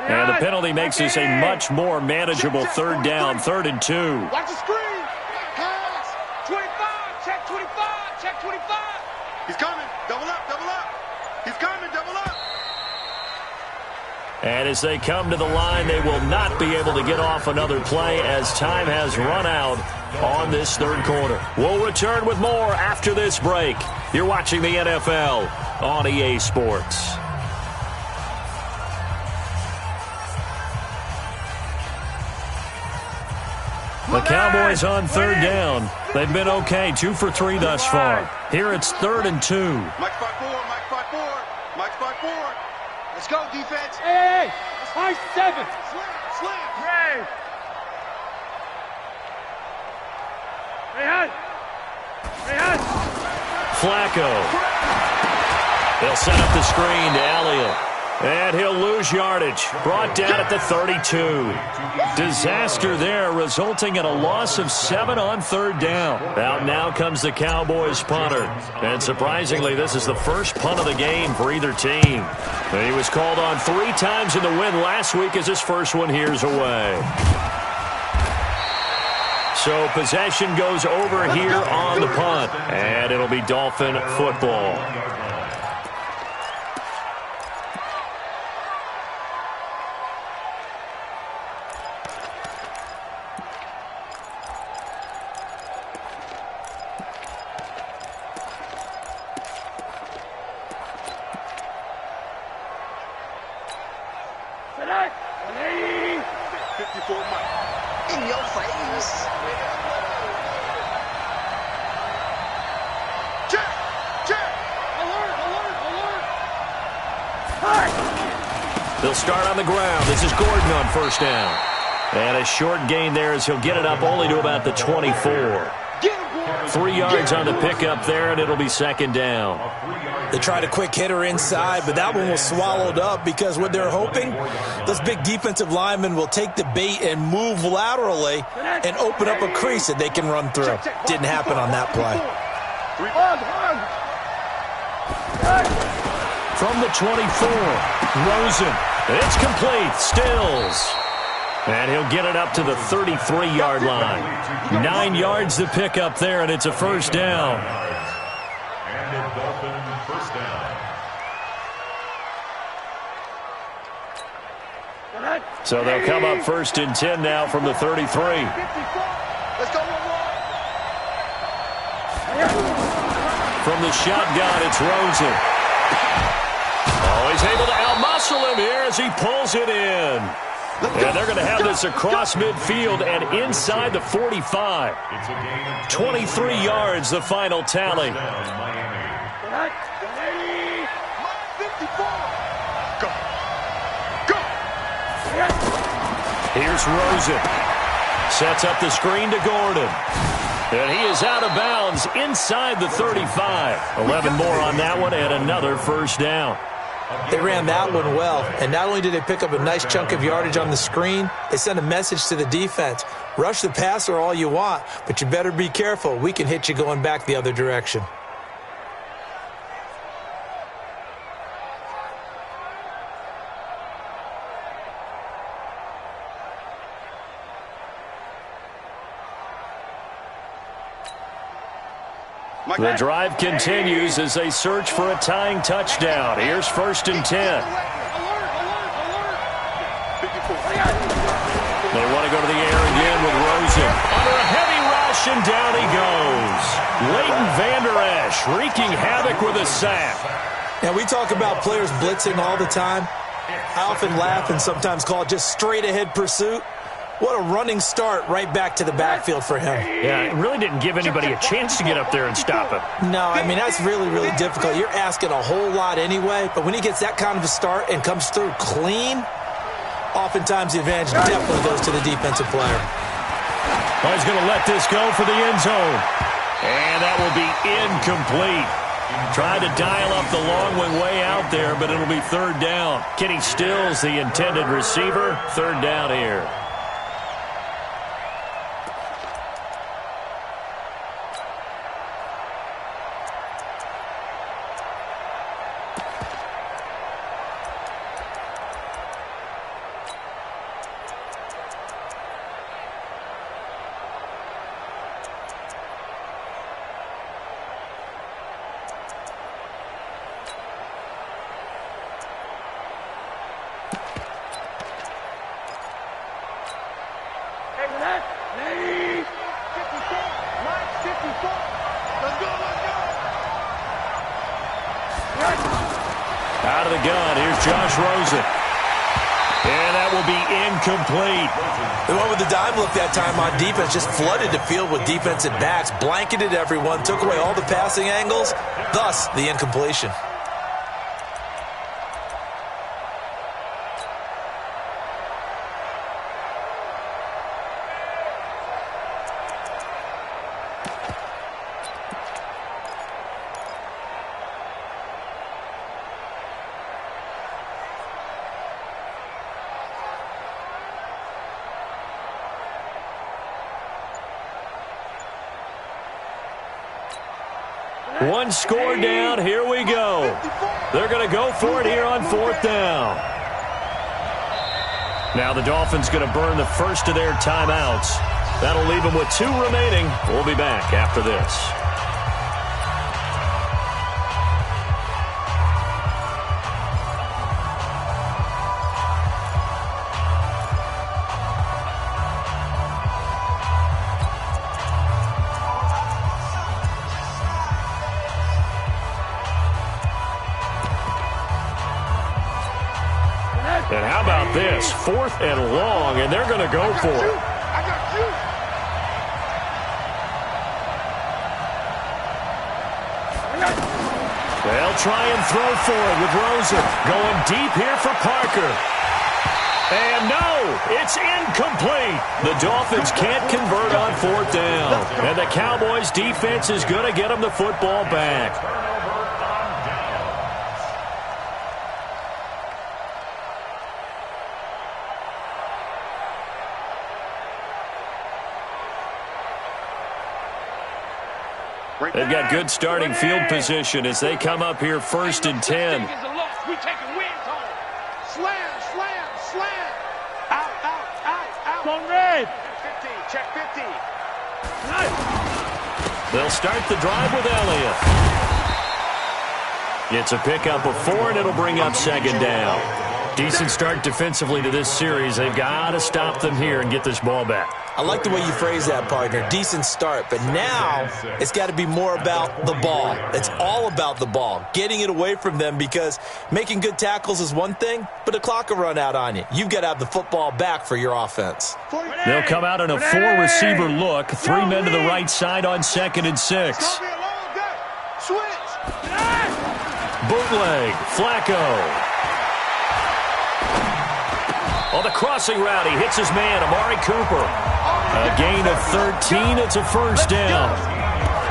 [SPEAKER 9] And the penalty makes this a much more manageable third down, 3rd and 2.
[SPEAKER 10] Watch the screen. Pass. 25. Check 25. Check 25.
[SPEAKER 13] He's coming. Double up. Double up. He's coming. Double up.
[SPEAKER 9] And as they come to the line, they will not be able to get off another play as time has run out on this third quarter. We'll return with more after this break. You're watching the NFL on EA Sports. The Cowboys on third down. They've been okay, 2 for 3 thus far. Here it's 3rd and 2.
[SPEAKER 13] Mike 5-4, Mike 5-4, Mike 5-4.
[SPEAKER 10] Let's go, defense. Hey, high 7. Slam. Ray.
[SPEAKER 9] Flacco. They'll set up the screen to Elliott. And he'll lose yardage. Brought down at the 32. Disaster there, resulting in a loss of 7 on third down. Out now comes the Cowboys punter. And surprisingly, this is the first punt of the game for either team. And he was called on 3 times in the win last week as his first one here's away. So possession goes over here on the punt. And it'll be Dolphin football. They'll start on the ground. This is Gordon on first down. And a short gain there as he'll get it up only to about the 24. 3 yards on the pickup there, and it'll be second down.
[SPEAKER 11] They tried a quick hitter inside, but that one was swallowed up because what they're hoping, those big defensive linemen will take the bait and move laterally and open up a crease that they can run through. Didn't happen on that play.
[SPEAKER 9] From the 24, Rosen. It's complete. Stills. And he'll get it up to the 33-yard line. 9 yards to pick up there, and it's a first down.
[SPEAKER 12] And a Dolphin first down.
[SPEAKER 9] So they'll come up 1st and 10 now from the 33.
[SPEAKER 10] Let's go.
[SPEAKER 9] From the shotgun, it's Rosen. Oh, he's able to outmuscle him here as he pulls it in. And they're going to have this across midfield and inside the 45. 23 yards, the final tally. Here's Rosen. Sets up the screen to Gordon. And he is out of bounds inside the 35. 11 more on that one and another first down.
[SPEAKER 11] They ran that one well, and not only did they pick up a nice chunk of yardage on the screen, they sent a message to the defense. Rush the passer all you want, but you better be careful. We can hit you going back the other direction.
[SPEAKER 9] The drive continues as they search for a tying touchdown. Here's 1st and 10. They want to go to the air again with Rosen. Under a heavy and down he goes. Leighton Vander Esch wreaking havoc with a sack.
[SPEAKER 11] Now, we talk about players blitzing all the time. I often laugh and sometimes call it just straight-ahead pursuit. What a running start right back to the backfield for him.
[SPEAKER 9] Yeah, it really didn't give anybody a chance to get up there and stop him.
[SPEAKER 11] No, I mean, that's really, really difficult. You're asking a whole lot anyway, but when he gets that kind of a start and comes through clean, oftentimes the advantage definitely goes to the defensive player.
[SPEAKER 9] Well, he's going to let this go for the end zone. And that will be incomplete. Tried to dial up the long way out there, but it'll be third down. Kenny Stills, the intended receiver. Third down here. Out of the gun, here's Josh Rosen. And that will be incomplete.
[SPEAKER 11] The one with the dime look that time on defense just flooded the field with defensive backs, blanketed everyone, took away all the passing angles, thus the incompletion.
[SPEAKER 9] One score down. Here we go. They're going to go for it here on fourth down. Now the Dolphins going to burn the first of their timeouts. That'll leave them with 2 remaining. We'll be back after this. And how about this? 4th and long, and they're going to go for it. They'll try and throw for it with Rosen. Going deep here for Parker. And no, it's incomplete. The Dolphins can't convert on 4th down. And the Cowboys defense is going to get them the football back. They've got good starting field position as they come up here 1st and 10.
[SPEAKER 10] We taking wins home. Slam, slam, slam. Out. On red. 15, check 15. Nice.
[SPEAKER 9] They'll start the drive with Elliott. It's a pickup of 4, and it'll bring up 2nd down. Decent start defensively to this series. They've got to stop them here and get this ball back.
[SPEAKER 11] I like the way you phrase that, partner. Decent start, but now it's got to be more about the ball. It's all about the ball, getting it away from them, because making good tackles is one thing, but the clock will run out on you. You've got to have the football back for your offense.
[SPEAKER 9] They'll come out in a 4-receiver look. 3 men to the right side on 2nd and 6. Bootleg, Flacco. On the crossing route, he hits his man, Amari Cooper. A gain of 13, it's a 1st down.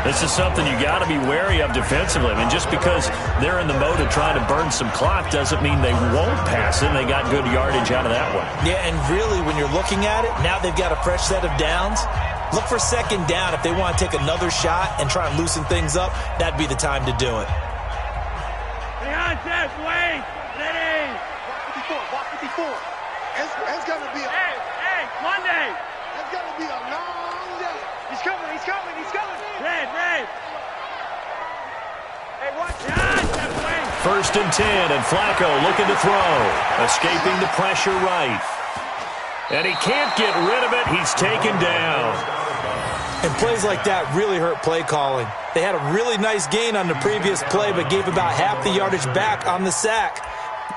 [SPEAKER 9] This is something you got to be wary of defensively. I mean, just because they're in the mode of trying to burn some clock doesn't mean they won't pass it. They got good yardage out of that one.
[SPEAKER 11] Yeah, and really, when you're looking at it, now they've got a fresh set of downs. Look for 2nd down. If they want to take another shot and try and loosen things up, that'd be the time to do it.
[SPEAKER 10] Behind that, Wayne. Ready.
[SPEAKER 7] Walk 54. It's going to be a...
[SPEAKER 10] Hey, Monday.
[SPEAKER 7] It's going to be a long day.
[SPEAKER 10] He's coming. Red. Hey, watch out.
[SPEAKER 9] 1st and 10, and Flacco looking to throw. Escaping the pressure right. And he can't get rid of it. He's taken down.
[SPEAKER 11] And plays like that really hurt play calling. They had a really nice gain on the previous play, but gave about half the yardage back on the sack.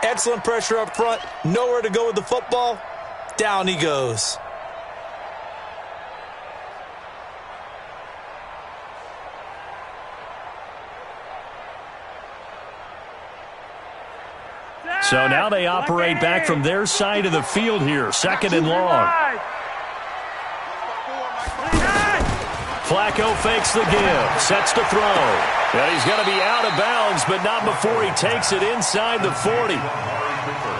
[SPEAKER 11] Excellent pressure up front. Nowhere to go with the football. Down he goes.
[SPEAKER 9] So now they operate back from their side of the field here. 2nd and long. Flacco fakes the give, sets to throw. And he's going to be out of bounds, but not before he takes it inside the 40.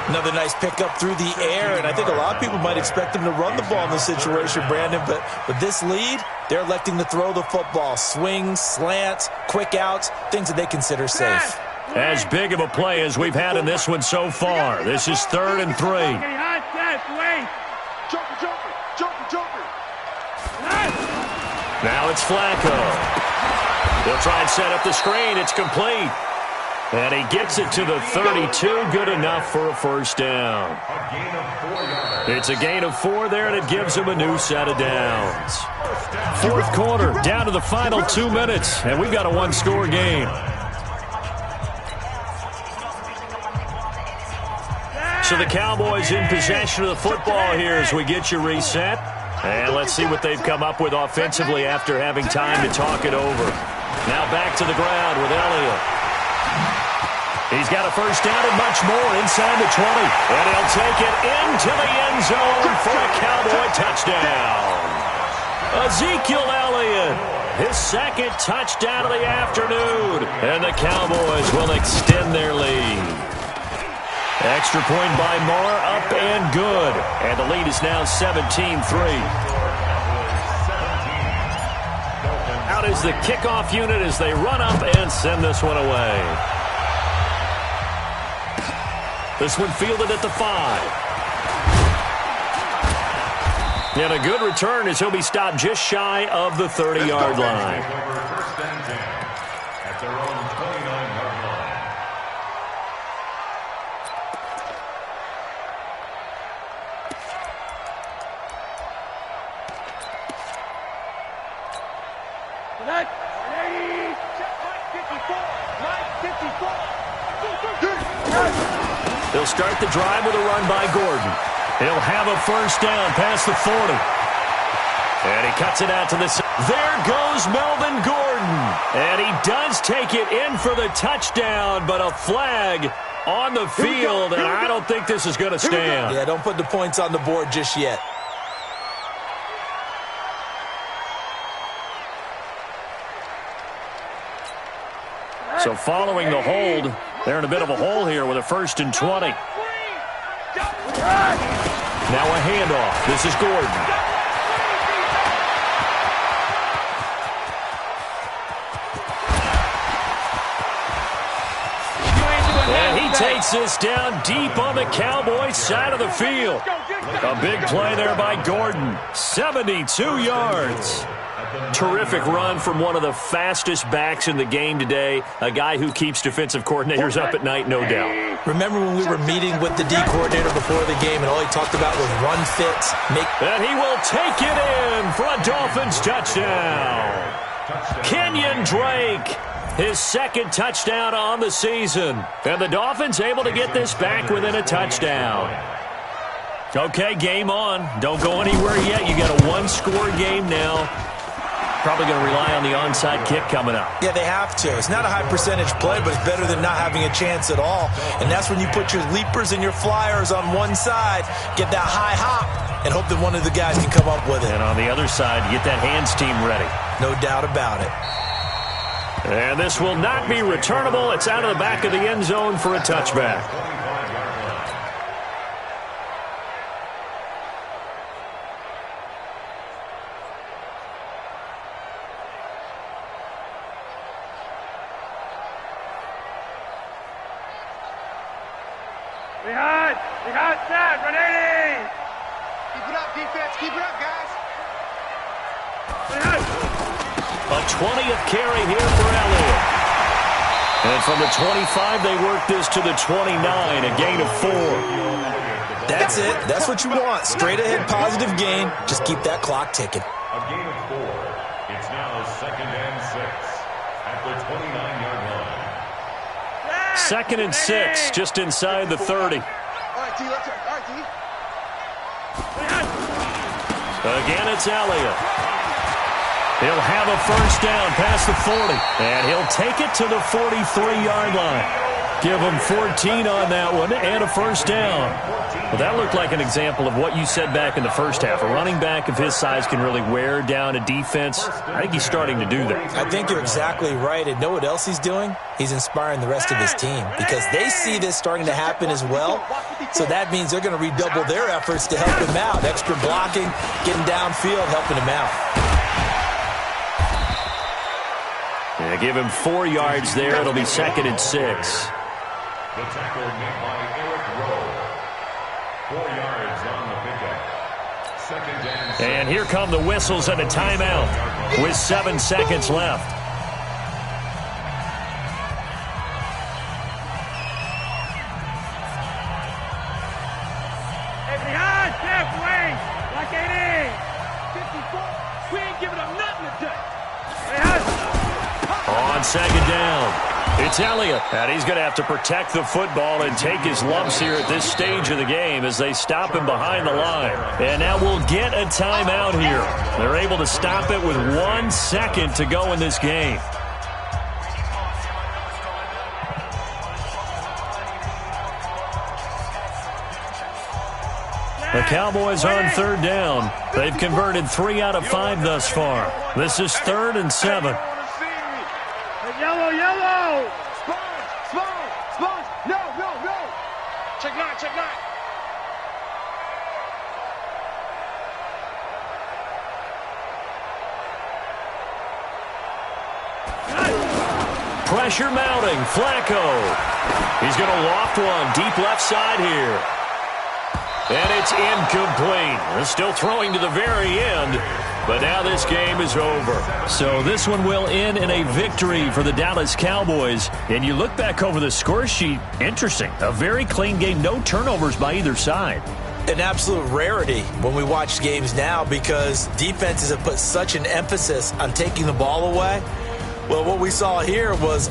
[SPEAKER 11] Another nice pickup through the air, and I think a lot of people might expect him to run the ball in this situation, Brandon, but with this lead, they're electing to throw the football. Swings, slants, quick outs, things that they consider safe.
[SPEAKER 9] As big of a play as we've had in this one so far. This is 3rd and 3. Now it's Flacco. He'll try and set up the screen. It's complete. And he gets it to the 32. Good enough for a first down. It's a gain of 4 there, and it gives him a new set of downs. 4th quarter, down to the final 2 minutes, and we've got a one-score game. So the Cowboys in possession of the football here as we get you reset. And let's see what they've come up with offensively after having time to talk it over. Now back to the ground with Elliott. He's got a first down and much more inside the 20. And he'll take it into the end zone for a Cowboy touchdown. Ezekiel Elliott, his 2nd touchdown of the afternoon. And the Cowboys will extend their lead. Extra point by Marr, up and good. And the lead is now 17-3. Out is the kickoff unit as they run up and send this one away. This one fielded at the 5. And a good return as he'll be stopped just shy of the 30-yard line.
[SPEAKER 12] At their own 29-yard line.
[SPEAKER 9] They'll start the drive with a run by Gordon. He'll have a first down past the 40. And he cuts it out to the side. There goes Melvin Gordon. And he does take it in for the touchdown, but a flag on the field, and I don't think this is going to stand.
[SPEAKER 11] Yeah, don't put the points on the board just yet.
[SPEAKER 9] So following the hold, they're in a bit of a hole here with a 1st and 20. Now a handoff. This is Gordon. And he takes this down deep on the Cowboys side of the field. A big play there by Gordon. 72 yards. Terrific run from one of the fastest backs in the game today. A guy who keeps defensive coordinators up at night, no doubt.
[SPEAKER 11] Remember when we were meeting with the D coordinator before the game and all he talked about was run fits?
[SPEAKER 9] And he will take it in for a Dolphins touchdown. Kenyon Drake, his 2nd touchdown on the season. And the Dolphins able to get this back within a touchdown. Okay, game on. Don't go anywhere yet. You got a one-score game now. Probably going to rely on the onside kick coming up.
[SPEAKER 11] Yeah, they have to. It's not a high percentage play, but it's better than not having a chance at all. And that's when you put your leapers and your flyers on one side, get that high hop, and hope that one of the guys can come up with it.
[SPEAKER 9] And on the other side, get that hands team ready.
[SPEAKER 11] No doubt about it.
[SPEAKER 9] And this will not be returnable. It's out of the back of the end zone for a touchback.
[SPEAKER 10] Behind set, ready! Keep it up, defense, keep it up, guys.
[SPEAKER 9] A 20th carry here for Elliott. And from the 25, they work this to the 29, a gain of 4.
[SPEAKER 11] That's it. That's what you want. Straight ahead positive gain. Just keep that clock ticking.
[SPEAKER 12] A gain of 4.
[SPEAKER 9] 2nd and 6, just inside the 30. Again, it's Elliott. He'll have a first down past the 40, and he'll take it to the 43-yard line. Give him 14 on that one and a first down. Well, that looked like an example of what you said back in the first half. A running back of his size can really wear down a defense. I think he's starting to do that.
[SPEAKER 11] I think you're exactly right. And know what else he's doing? He's inspiring the rest of his team because they see this starting to happen as well. So that means they're going to redouble their efforts to help him out. Extra blocking, getting downfield, helping him out.
[SPEAKER 9] Yeah, give him 4 yards there. It'll be 2nd and 6.
[SPEAKER 12] The tackle made by Eric Rowe. 4 yards on the pickup. 2nd and 6.
[SPEAKER 9] And here come the whistles and a timeout with 7 seconds left.
[SPEAKER 10] Behind, halfway, like it is. 54, we ain't giving up nothing today.
[SPEAKER 9] On 2nd down, it's Elliott, and he's going to have to protect the football and take his lumps here at this stage of the game as they stop him behind the line. And now we'll get a timeout here. They're able to stop it with 1 second to go in this game. The Cowboys on 3rd down. They've converted 3 out of 5 thus far. This is 3rd and 7.
[SPEAKER 10] Yellow, yellow! Sponge! No! Check 9!
[SPEAKER 9] Pressure mounting. Flacco. He's going to loft one deep left side here. And it's incomplete. They're still throwing to the very end. But now this game is over. So this one will end in a victory for the Dallas Cowboys. And you look back over the score sheet, interesting. A very clean game, no turnovers by either side.
[SPEAKER 11] An absolute rarity when we watch games now because defenses have put such an emphasis on taking the ball away. Well, what we saw here was